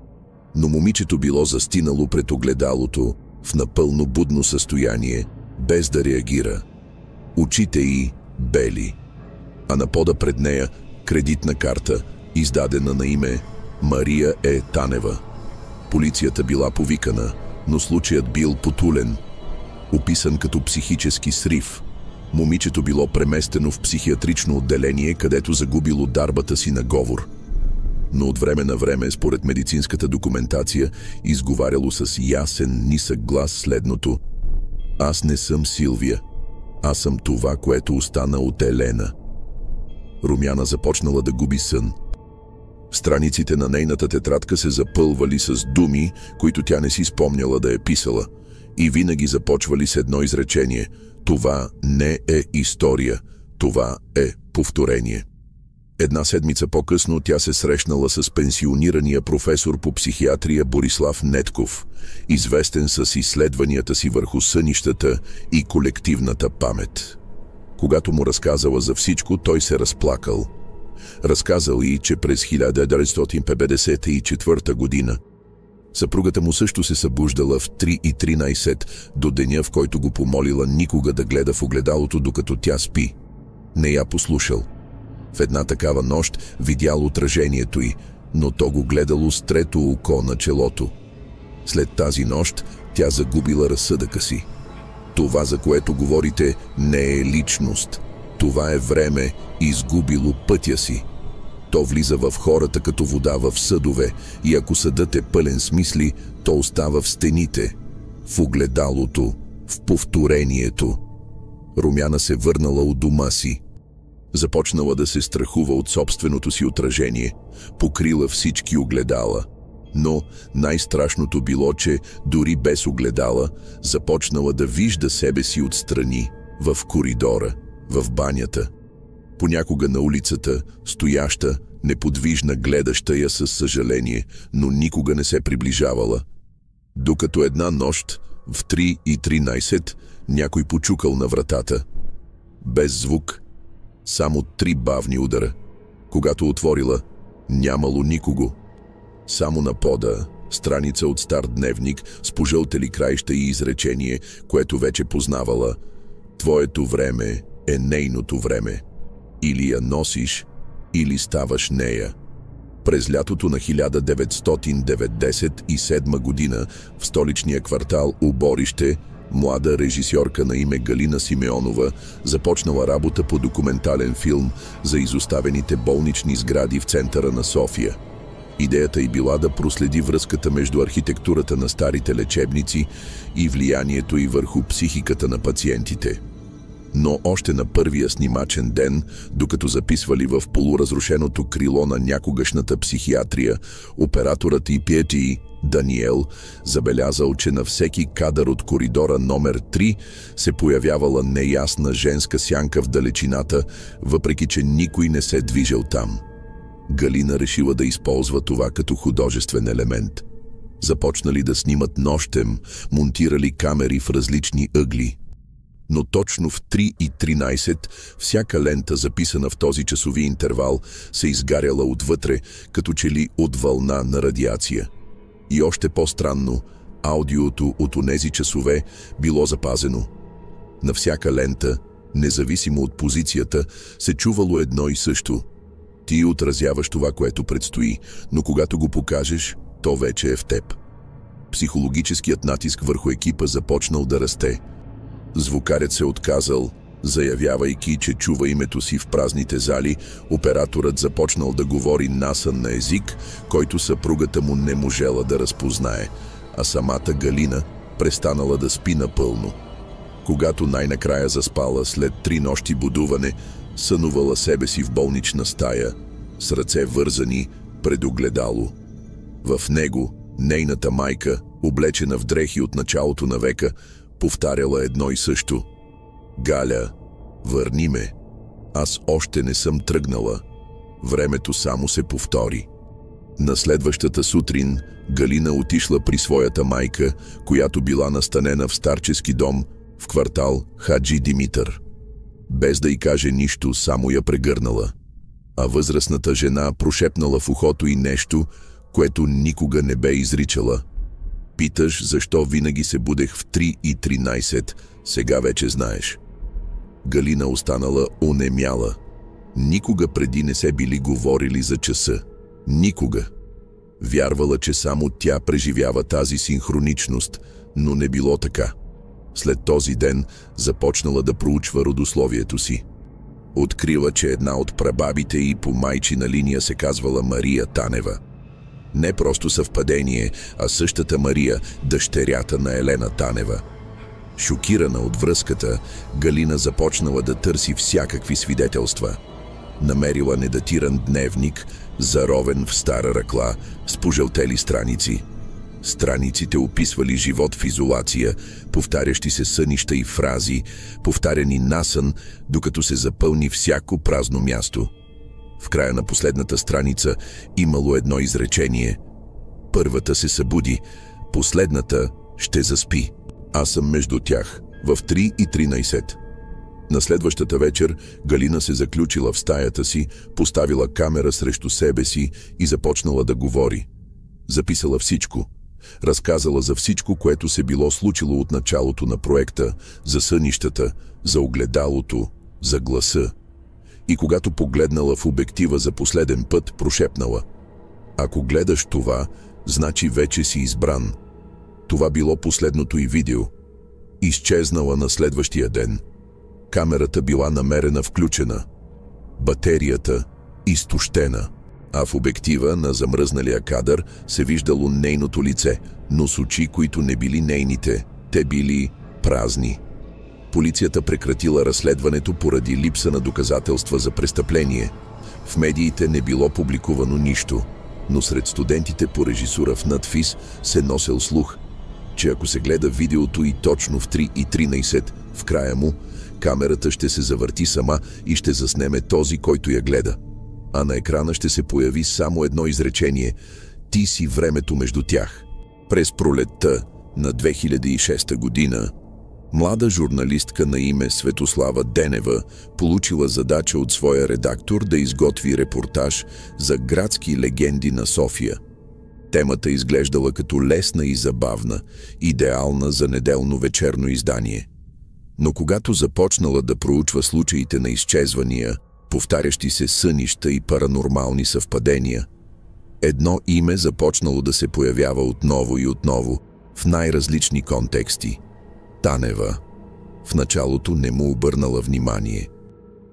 но момичето било застинало пред огледалото в напълно будно състояние, без да реагира. Очите й бели, а на пода пред нея кредитна карта, издадена на име Мария Е. Танева. Полицията била повикана, но случаят бил потулен, описан като психически срив. Момичето било преместено в психиатрично отделение, където загубило дарбата си на говор. Но от време на време, според медицинската документация, изговаряло с ясен, нисък глас следното: «Аз не съм Силвия. Аз съм това, което остана от Елена». Румяна започнала да губи сън. Страниците на нейната тетрадка се запълвали с думи, които тя не си спомняла да е писала, и винаги започвали с едно изречение: «Това не е история, това е повторение». Една седмица по-късно тя се срещнала с пенсионирания професор по психиатрия Борислав Нетков, известен с изследванията си върху сънищата и колективната памет. Когато му разказала за всичко, той се разплакал. Разказал и, че през 1954 година съпругата му също се събуждала в 3:13 до деня, в който го помолила никога да гледа в огледалото, докато тя спи. Не я послушал. В една такава нощ видял отражението й, но то го гледало с трето око на челото. След тази нощ тя загубила разсъдъка си. Това, за което говорите, не е личност. Това е време, изгубило пътя си. То влиза в хората като вода в съдове и ако съдът е пълен с мисли, то остава в стените, в огледалото, в повторението. Румяна се върнала от дома си. Започнала да се страхува от собственото си отражение, покрила всички огледала. Но най-страшното било, че дори без огледала започнала да вижда себе си отстрани, в коридора, в банята. Понякога на улицата, стояща, неподвижна, гледаща я със съжаление, но никога не се приближавала. Докато една нощ, в 3:13, някой почукал на вратата. Без звук, само 3 бавни удара. Когато отворила, нямало никого. Само на пода, страница от стар дневник с пожълтели краища и изречение, което вече познавала. Твоето време е нейното време. Или я носиш, или ставаш нея. През лятото на 1997 година в столичния квартал Оборище млада режисьорка на име Галина Симеонова започнала работа по документален филм за изоставените болнични сгради в центъра на София. Идеята й била да проследи връзката между архитектурата на старите лечебници и влиянието й върху психиката на пациентите. Но още на първия снимачен ден, докато записвали в полуразрушеното крило на някогашната психиатрия, операторът и Пиети Даниел забелязал, че на всеки кадър от коридора номер 3 се появявала неясна женска сянка в далечината, въпреки че никой не се движел там. Галина решила да използва това като художествен елемент. Започнали да снимат нощем, монтирали камери в различни ъгли. Но точно в 3:13 всяка лента, записана в този часови интервал, се изгаряла отвътре, като че ли от вълна на радиация. И още по-странно, аудиото от онези часове било запазено. На всяка лента, независимо от позицията, се чувало едно и също. Ти отразяваш това, което предстои, но когато го покажеш, то вече е в теб. Психологическият натиск върху екипа започнал да расте. Звукарят се отказал, заявявайки, че чува името си в празните зали. Операторът започнал да говори насън на език, който съпругата му не можела да разпознае, а самата Галина престанала да спи напълно. Когато най-накрая заспала след 3 нощи будуване, сънувала себе си в болнична стая, с ръце вързани пред огледало. В него нейната майка, облечена в дрехи от началото на века, повтаряла едно и също. Галя, върни ме. Аз още не съм тръгнала. Времето само се повтори. На следващата сутрин Галина отишла при своята майка, която била настанена в старчески дом в квартал Хаджи Димитър. Без да й каже нищо, само я прегърнала. А възрастната жена прошепнала в ухото й нещо, което никога не бе изричала. Питаш, защо винаги се будех в 3:13, сега вече знаеш. Галина останала онемяла. Никога преди не се били говорили за часа. Никога. Вярвала, че само тя преживява тази синхроничност, но не било така. След този ден започнала да проучва родословието си. Открила, че една от прабабите й по майчина линия се казвала Мария Танева. Не просто съвпадение, а същата Мария, дъщерята на Елена Танева. Шокирана от връзката, Галина започнала да търси всякакви свидетелства. Намерила недатиран дневник, заровен в стара ръкла, с пожълтели страници. Страниците описвали живот в изолация, повтарящи се сънища и фрази, повтаряни насън, докато се запълни всяко празно място. В края на последната страница имало едно изречение: първата се събуди, последната ще заспи. Аз съм между тях, в 3:13. На следващата вечер Галина се заключила в стаята си, поставила камера срещу себе си и започнала да говори. Записала всичко. Разказала за всичко, което се било случило от началото на проекта, за сънищата, за огледалото, за гласа. И когато погледнала в обектива за последен път, прошепнала: ако гледаш това, значи вече си избран. Това било последното й видео. Изчезнала на следващия ден. Камерата била намерена включена. Батерията изтощена. А в обектива на замръзналия кадър се виждало нейното лице, но с очи, които не били нейните. Те били празни. Полицията прекратила разследването поради липса на доказателства за престъпление. В медиите не било публикувано нищо, но сред студентите по режисура в надфис се носел слух, че ако се гледа видеото и точно в 3:13, в края му, камерата ще се завърти сама и ще заснеме този, който я гледа. А на екрана ще се появи само едно изречение: ти си времето между тях. През пролетта на 2006 година млада журналистка на име Светослава Денева получила задача от своя редактор да изготви репортаж за градски легенди на София. Темата изглеждала като лесна и забавна, идеална за неделно вечерно издание. Но когато започнала да проучва случаите на изчезвания, повтарящи се сънища и паранормални съвпадения, едно име започнало да се появява отново и отново в най-различни контексти – Танева. В началото не му обърнала внимание.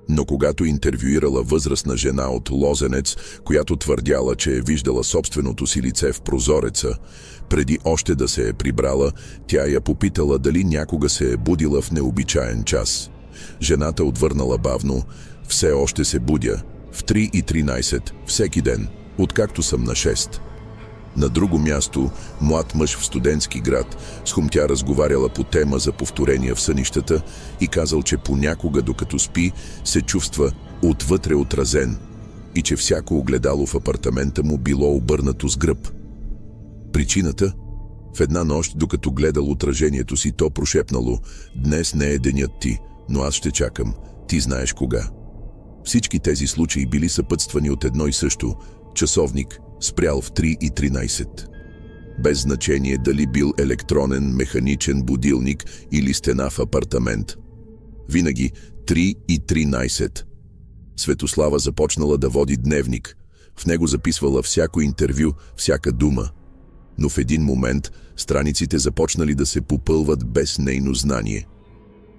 Но когато интервюирала възрастна жена от Лозенец, която твърдяла, че е виждала собственото си лице в прозореца, преди още да се е прибрала, тя я попитала дали някога се е будила в необичаен час. Жената отвърнала бавно: все още се будя, в 3:13, всеки ден, откакто съм на 6. На друго място, млад мъж в студентски град с хум тя разговаряла по тема за повторения в сънищата и казал, че понякога докато спи се чувства отвътре отразен и че всяко огледало в апартамента му било обърнато с гръб. Причината? В една нощ, докато гледал отражението си, то прошепнало: днес не е денят ти, но аз ще чакам, ти знаеш кога. Всички тези случаи били съпътствани от едно и също – часовник, спрял в 3:13. Без значение дали бил електронен, механичен будилник или стена в апартамент. Винаги 3:13. Светослава започнала да води дневник. В него записвала всяко интервю, всяка дума. Но в един момент страниците започнали да се попълват без нейно знание.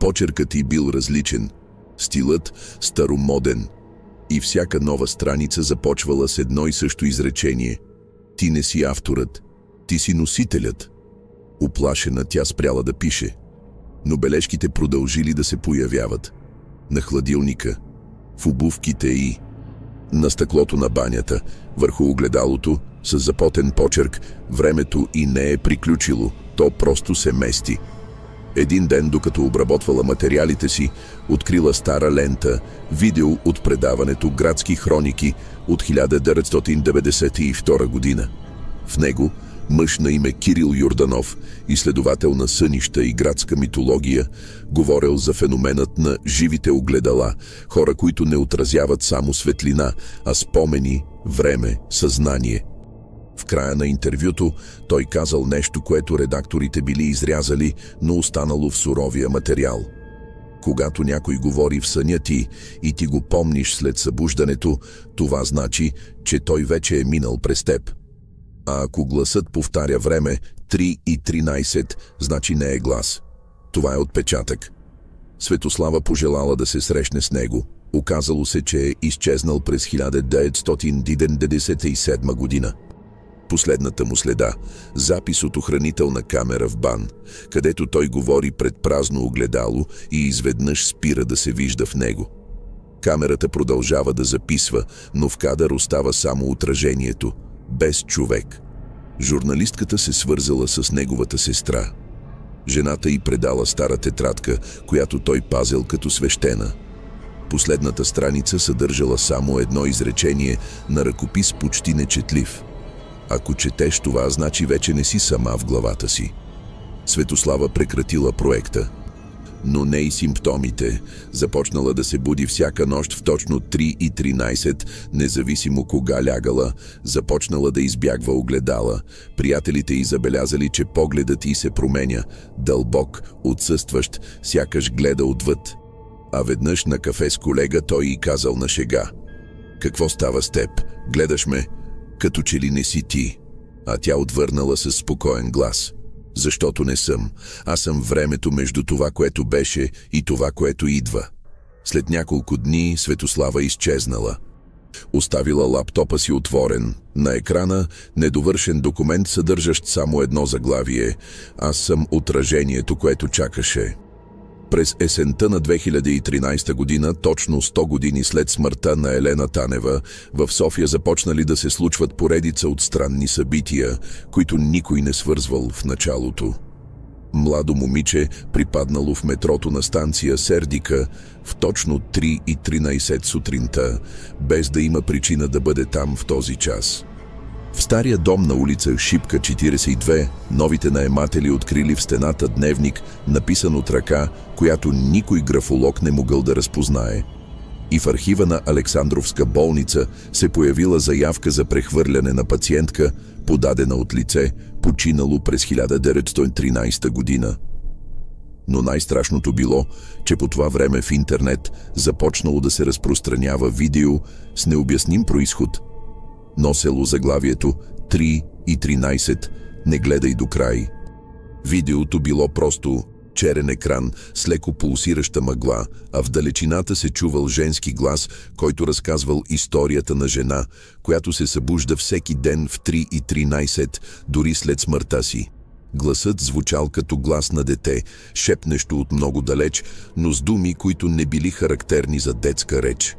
Почеркът й бил различен, стилът старомоден. И всяка нова страница започвала с едно и също изречение: ти не си авторът, ти си носителят. Уплашена, тя спряла да пише. Но бележките продължили да се появяват. На хладилника, в обувките и на стъклото на банята, върху огледалото, с запотен почерк: времето и не е приключило, то просто се мести. Един ден, докато обработвала материалите си, открила стара лента, видео от предаването «Градски хроники» от 1992 година. В него мъж на име Кирил Йорданов, изследовател на сънища и градска митология, говорил за феноменът на живите огледала, хора, които не отразяват само светлина, а спомени, време, съзнание. В края на интервюто той казал нещо, което редакторите били изрязали, но останало в суровия материал. Когато някой говори в съня ти и ти го помниш след събуждането, това значи, че той вече е минал през теб. А ако гласът повтаря време 3:13, значи не е глас. Това е отпечатък. Светослава пожелала да се срещне с него. Оказало се, че е изчезнал през 1997 година. Последната му следа – запис от охранителна камера в БАН, където той говори пред празно огледало и изведнъж спира да се вижда в него. Камерата продължава да записва, но в кадър остава само отражението, без човек. Журналистката се свързала с неговата сестра. Жената й предала стара тетрадка, която той пазел като свещена. Последната страница съдържала само едно изречение на ръкопис почти нечетлив. Ако четеш това, значи вече не си сама в главата си. Светослава прекратила проекта. Но не и симптомите. Започнала да се буди всяка нощ в точно 3:13, независимо кога лягала, започнала да избягва огледала. Приятелите й забелязали, че погледът й се променя. Дълбок, отсъстващ, сякаш гледа отвъд. А веднъж на кафе с колега той й казал на шега: „Какво става с теб? Гледаш ме? Като че ли не си ти?“ А тя отвърнала със спокоен глас: „Защото не съм. Аз съм времето между това, което беше, и това, което идва.“ След няколко дни Светослава изчезнала. Оставила лаптопа си отворен. На екрана недовършен документ, съдържащ само едно заглавие: „Аз съм отражението, което чакаше.“ През есента на 2013 година, точно 100 години след смъртта на Елена Танева, в София започнали да се случват поредица от странни събития, които никой не свързвал в началото. Младо момиче припаднало в метрото на станция Сердика в точно 3:13 сутринта, без да има причина да бъде там в този час. В стария дом на улица Шипка 42, новите наематели открили в стената дневник, написан от ръка, която никой графолог не могъл да разпознае. И в архива на Александровска болница се появила заявка за прехвърляне на пациентка, подадена от лице, починало през 1913 година. Но най-страшното било, че по това време в интернет започнало да се разпространява видео с необясним произход. Носело заглавието 3:13, не гледай до край. Видеото било просто черен екран с леко пулсираща мъгла, а в далечината се чувал женски глас, който разказвал историята на жена, която се събужда всеки ден в 3:13, дори след смъртта си. Гласът звучал като глас на дете, шепнещо от много далеч, но с думи, които не били характерни за детска реч.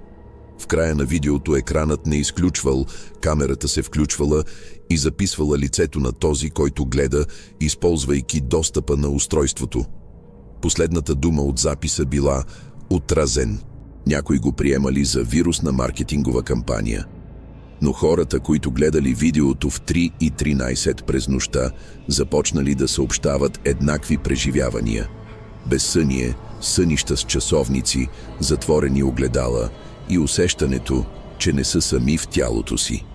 В края на видеото екранът не изключвал, камерата се включвала и записвала лицето на този, който гледа, използвайки достъпа на устройството. Последната дума от записа била „отразен“. Някои го приемали за вирусна маркетингова кампания. Но хората, които гледали видеото в 3:13 през нощта, започнали да съобщават еднакви преживявания. Безсъние, сънища с часовници, затворени огледала и усещането, че не са сами в тялото си.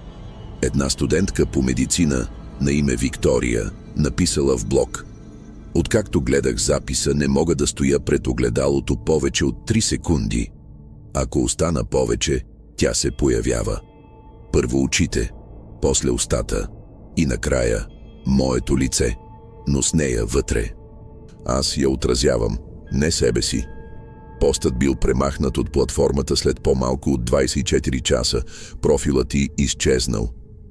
Една студентка по медицина на име Виктория написала в блог: „Откакто гледах записа, не мога да стоя пред огледалото повече от 3 секунди. Ако остана повече, тя се появява. Първо очите, после устата и накрая моето лице, но с нея вътре. Аз я отразявам, не себе си.“ Постът бил премахнат от платформата след по-малко от 24 часа, профилът й изчезнал.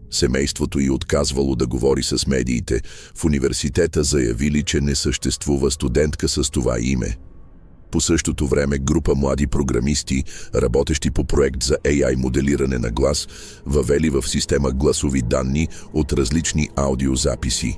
Семейството й отказвало да говори с медиите, в университета заявили, че не съществува студентка с това име. По същото време група млади програмисти, работещи по проект за AI моделиране на глас, въвели в система гласови данни от различни аудиозаписи.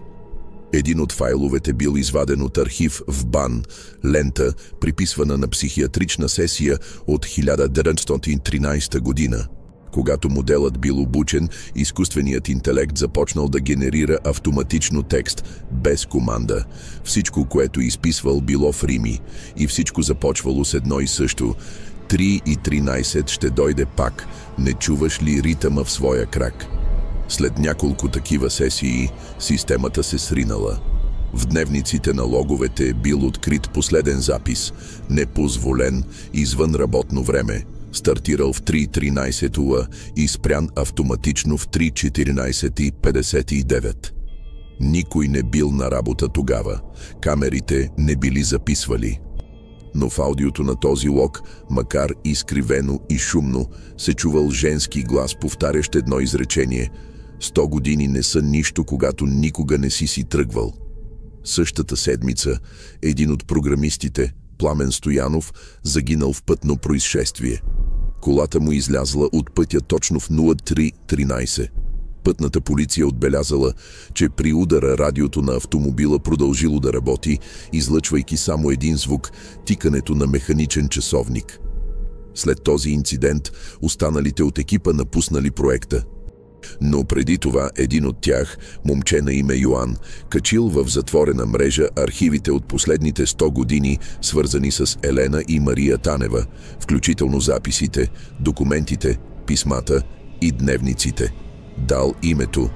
Един от файловете бил изваден от архив в БАН, лента, приписвана на психиатрична сесия от 1913 година. Когато моделът бил обучен, изкуственият интелект започнал да генерира автоматично текст, без команда. Всичко, което изписвал, било в рими, и всичко започвало с едно и също: „3:13 ще дойде пак, не чуваш ли ритъма в своя крак?“ След няколко такива сесии, системата се сринала. В дневниците на логовете бил открит последен запис: „Непозволен, извън работно време“, стартирал в 3:13 уа и спрян автоматично в 3:14:59. Никой не бил на работа тогава, камерите не били записвали. Но в аудиото на този лог, макар изкривено и шумно, се чувал женски глас, повтарящ едно изречение: „100 години не са нищо, когато никога не си тръгвал.“ Същата седмица един от програмистите, Пламен Стоянов, загинал в пътно происшествие. Колата му излязла от пътя точно в 03:13. Пътната полиция отбелязала, че при удара радиото на автомобила продължило да работи, излъчвайки само един звук – тикането на механичен часовник. След този инцидент, останалите от екипа напуснали проекта. Но преди това един от тях, момче на име Йоан, качил в затворена мрежа архивите от последните 100 години, свързани с Елена и Мария Танева, включително записите, документите, писмата и дневниците. Дал името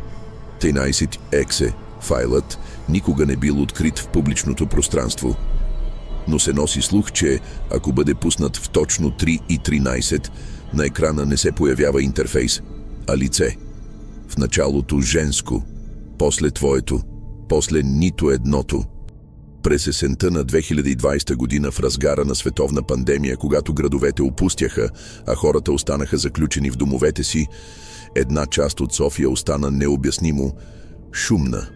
13X. Файлът никога не бил открит в публичното пространство. Но се носи слух, че ако бъде пуснат в точно 3:13, на екрана не се появява интерфейс, а лице. В началото женско, после твоето, после нито едното. През есента на 2020 година, в разгара на световна пандемия, когато градовете опустяха, а хората останаха заключени в домовете си, една част от София остана необяснимо шумна.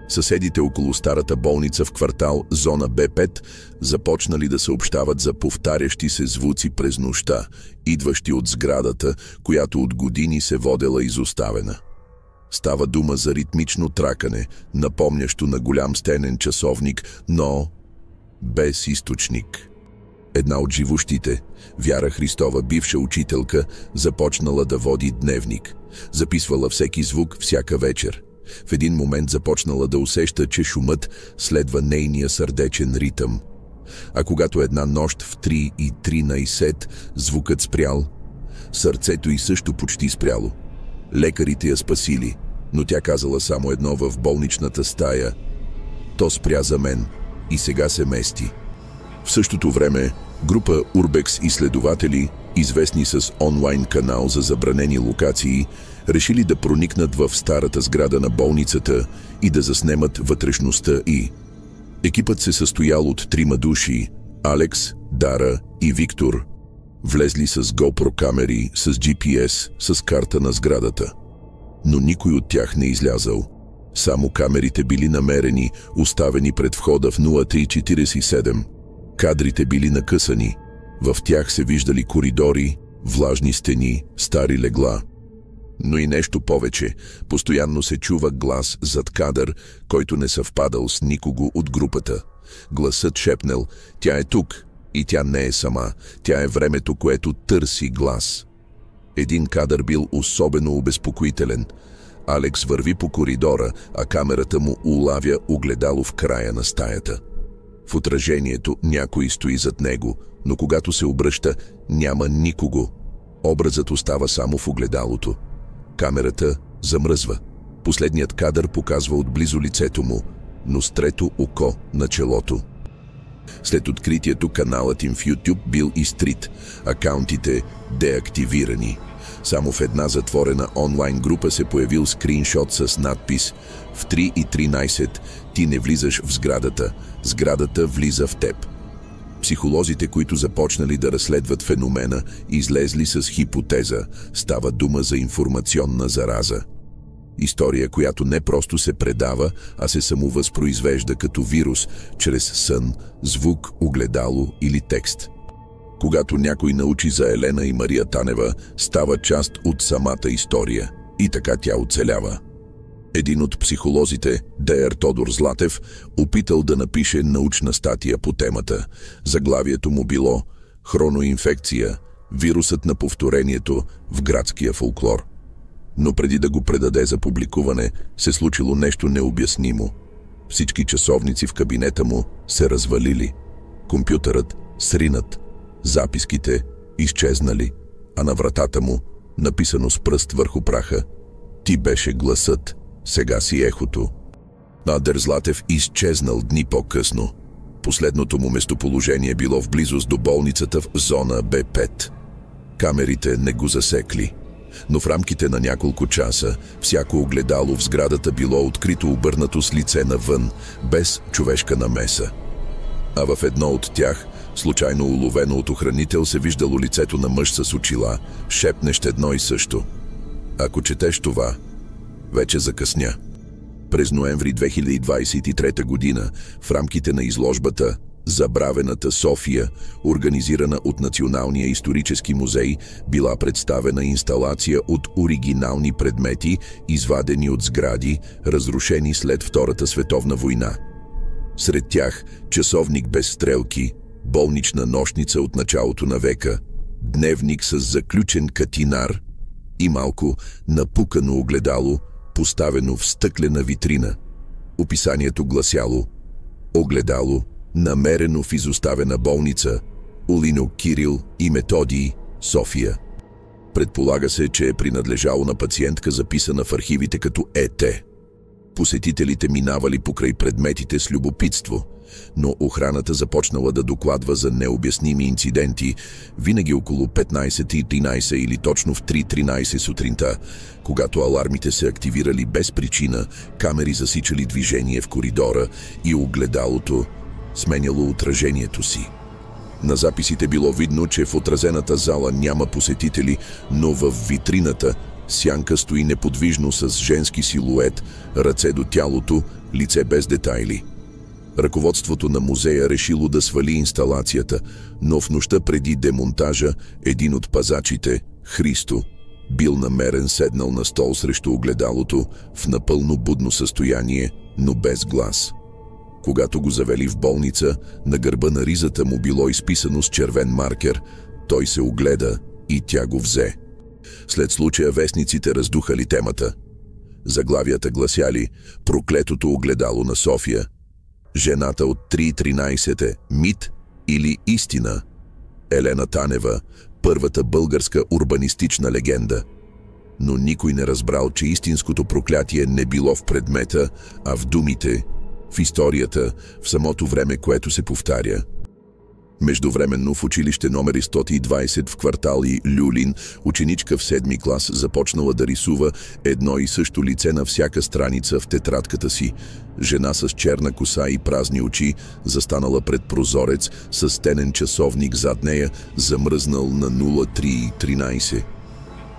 Съседите около старата болница в квартал Зона Б5 започнали да съобщават за повтарящи се звуци през нощта, идващи от сградата, която от години се водела изоставена. Става дума за ритмично тракане, напомнящо на голям стенен часовник, но без източник. Една от живущите, Вяра Христова, бивша учителка, започнала да води дневник. Записвала всеки звук всяка вечер. В един момент започнала да усеща, че шумът следва нейния сърдечен ритъм. А когато една нощ в 3:13 звукът спрял, сърцето й също почти спряло. Лекарите я спасили, но тя казала само едно в болничната стая: "То спря за мен и сега се мести." В същото време група Урбекс изследователи, известни с онлайн канал за забранени локации, решили да проникнат в старата сграда на болницата и да заснемат вътрешността й. Екипът се състоял от 3 души – Алекс, Дара и Виктор. Влезли с GoPro камери, с GPS, с карта на сградата. Но никой от тях не излязал. Само камерите били намерени, оставени пред входа в 03:47. Кадрите били накъсани. В тях се виждали коридори, влажни стени, стари легла. Но и нещо повече. Постоянно се чува глас зад кадър, който не съвпадал с никого от групата. Гласът шепнел: "Тя е тук и тя не е сама. Тя е времето, което търси глас." Един кадър бил особено обезпокоителен. Алекс върви по коридора, а камерата му улавя огледало в края на стаята. В отражението някой стои зад него, но когато се обръща, няма никого. Образът остава само в огледалото. Камерата замръзва. Последният кадър показва отблизо лицето му, но с трето око на челото. След откритието каналът им в YouTube бил изтрит, акаунтите деактивирани. Само в една затворена онлайн група се появил скриншот с надпис: "В 3:13 ти не влизаш в сградата, сградата влиза в теб." Психолозите, които започнали да разследват феномена, излезли с хипотеза: става дума за информационна зараза. История, която не просто се предава, а се самовъзпроизвежда като вирус, чрез сън, звук, огледало или текст. Когато някой научи за Елена и Мария Танева, става част от самата история и така тя оцелява. Един от психолозите, Д.Р. Тодор Златев, опитал да напише научна статия по темата. Заглавието му било "Хроноинфекция – вирусът на повторението в градския фолклор." Но преди да го предаде за публикуване, се случило нещо необяснимо. Всички часовници в кабинета му се развалили. Компютърът сринат. Записките изчезнали, а на вратата му, написано с пръст върху праха: "Ти беше гласът, сега си ехото." Адер Златев изчезнал дни по-късно. Последното му местоположение било в близост до болницата в Зона Б5. Камерите не го засекли. Но в рамките на няколко часа всяко огледало в сградата било открито, обърнато с лице навън, без човешка намеса. А в едно от тях, случайно уловено от охранител, се виждало лицето на мъж с очила, шепнещ едно и също. Ако четеш това, вече закъсня. През ноември 2023 година, в рамките на изложбата "Забравената София", организирана от Националния исторически музей, била представена инсталация от оригинални предмети, извадени от сгради, разрушени след Втората световна война. Сред тях часовник без стрелки, болнична нощница от началото на века, дневник с заключен катинар и малко напукано огледало, поставено в стъклена витрина. Описанието гласяло: огледало, намерено в изоставена болница, улино Кирил и Методий, София. Предполага се, че е принадлежало на пациентка, записана в архивите като ЕТ. Посетителите минавали покрай предметите с любопитство, но охраната започнала да докладва за необясними инциденти винаги около 15:13 или точно в 3:13 сутринта, когато алармите се активирали без причина, камери засичали движение в коридора и огледалото сменяло отражението си. На записите било видно, че в отразената зала няма посетители, но в витрината сянка стои неподвижно с женски силует, ръце до тялото, лице без детайли. Ръководството на музея решило да свали инсталацията, но в нощта преди демонтажа един от пазачите, Христо, бил намерен седнал на стол срещу огледалото в напълно будно състояние, но без глас. Когато го завели в болница, на гърба на ризата му било изписано с червен маркер. Той се огледа и тя го взе. След случая вестниците раздухали темата. Заглавията гласяли: проклетото огледало на София, жената от 3:13 мит или истина, Елена Танева, първата българска урбанистична легенда. Но никой не разбрал, че истинското проклятие не било в предмета, а в думите, в историята, в самото време, което се повтаря. Междувременно в училище номер 120 в квартал Люлин, ученичка в 7-ми клас започнала да рисува едно и също лице на всяка страница в тетрадката си. Жена с черна коса и празни очи, застанала пред прозорец с стенен часовник зад нея, замръзнал на 03:13.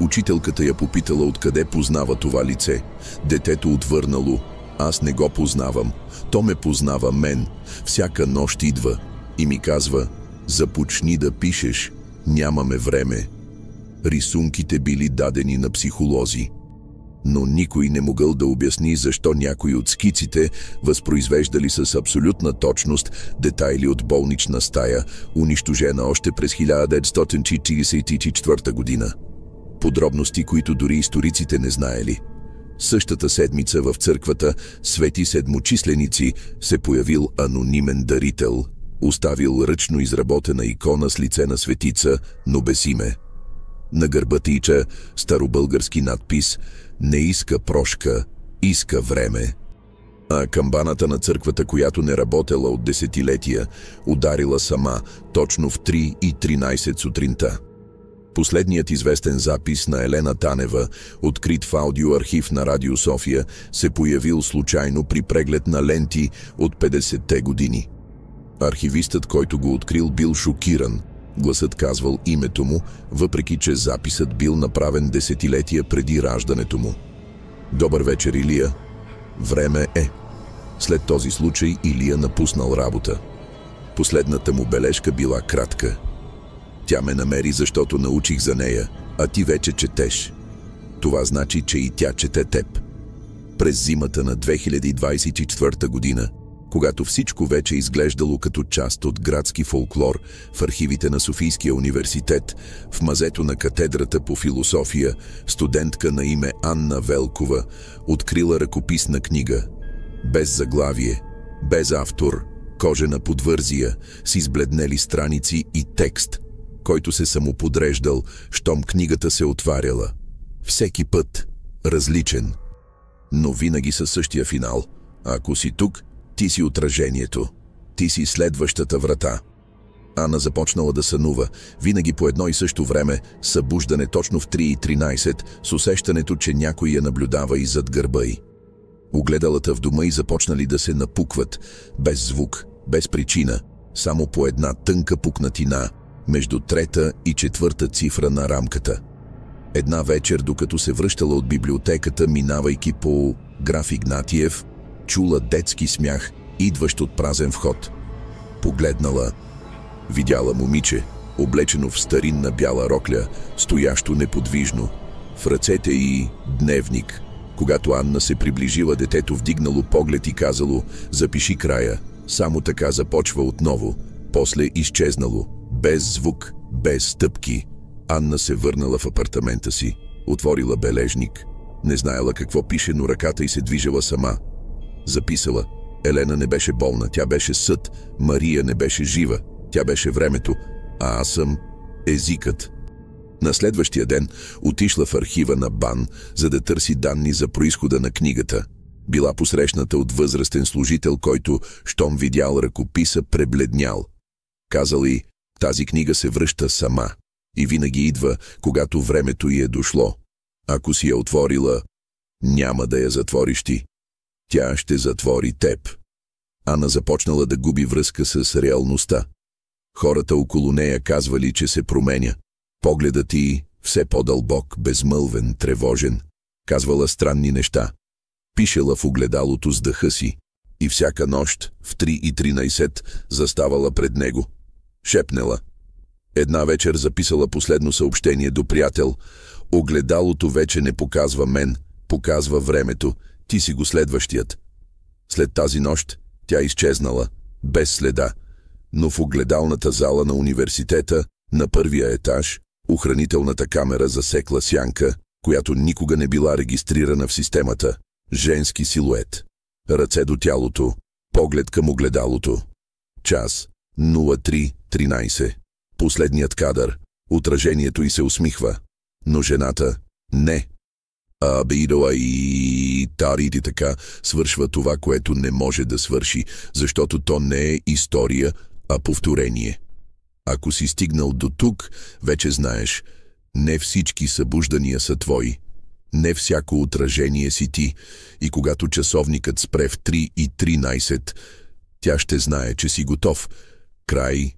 Учителката я попитала откъде познава това лице. Детето отвърнало: аз не го познавам, то ме познава мен. Всяка нощ идва и ми казва: започни да пишеш, нямаме време. Рисунките били дадени на психолози. Но никой не могъл да обясни защо някои от скиците възпроизвеждали с абсолютна точност детайли от болнична стая, унищожена още през 1944 година. Подробности, които дори историците не знаели. Същата седмица в църквата Свети Седмочисленици се появил анонимен дарител, оставил ръчно изработена икона с лице на светица, но без име. На гърба тича старобългарски надпис: не иска прошка, иска време. А камбаната на църквата, която не работела от десетилетия, ударила сама точно в 3:13 сутринта. Последният известен запис на Елена Танева, открит в аудиоархив на Радио София, се появил случайно при преглед на ленти от 50-те години. Архивистът, който го открил, бил шокиран. Гласът казвал името му, въпреки че записът бил направен десетилетия преди раждането му. Добър вечер, Илия. Време е. След този случай Илия напуснал работа. Последната му бележка била кратка: тя ме намери, защото научих за нея, а ти вече четеш. Това значи, че и тя чете теб. През зимата на 2024 година, когато всичко вече изглеждало като част от градски фолклор, в архивите на Софийския университет, в мазето на катедрата по философия, студентка на име Анна Велкова открила ръкописна книга. Без заглавие, без автор, кожена подвързия, с избледнели страници и текст, който се самоподреждал, щом книгата се отваряла. Всеки път различен, но винаги със същия финал. Ако си тук, ти си отражението. Ти си следващата врата. Ана започнала да сънува, винаги по едно и също време, събуждане точно в 3:13, с усещането, че някой я наблюдава и зад гърба й. Огледалата в дома й започнали да се напукват, без звук, без причина, само по една тънка пукнатина между 3-та и 4-та цифра на рамката. Една вечер, докато се връщала от библиотеката, минавайки по Граф Игнатиев, чула детски смях, идващ от празен вход. Погледнала. Видяла момиче, облечено в старинна бяла рокля, стоящо неподвижно. В ръцете й дневник. Когато Анна се приближила, детето вдигнало поглед и казало: запиши края. Само така започва отново. После изчезнало. Без звук, без стъпки, Анна се върнала в апартамента си, отворила бележник. Не знаела какво пише, но ръката й се движела сама. Записала: Елена не беше болна, тя беше съд. Мария не беше жива, тя беше времето. А аз съм езикът. На следващия ден отишла в архива на БАН, за да търси данни за произхода на книгата. Била посрещната от възрастен служител, който, щом видял ръкописа, пребледнял. Казал й: тази книга се връща сама и винаги идва, когато времето й е дошло. Ако си я отворила, няма да я затвориш ти. Тя ще затвори теб. Ана започнала да губи връзка с реалността. Хората около нея казвали, че се променя. Погледът й все по-дълбок, безмълвен, тревожен. Казвала странни неща. Пишела в огледалото с дъха си и всяка нощ в 3:13 заставала пред него. Шепнела. Една вечер записала последно съобщение до приятел: огледалото вече не показва мен, показва времето, ти си го следващият. След тази нощ тя изчезнала, без следа, но в огледалната зала на университета, на първия етаж, охранителната камера засекла сянка, която никога не била регистрирана в системата. Женски силует. Ръце до тялото, поглед към огледалото. Час 03:13. Последният кадър. Отражението й се усмихва. Но жената не. Бейдоа и тарити така свършва това, което не може да свърши, защото то не е история, а повторение. Ако си стигнал до тук, вече знаеш, не всички събуждания са твои. Не всяко отражение си ти, и когато часовникът спре в 3:13, тя ще знае, че си готов. Край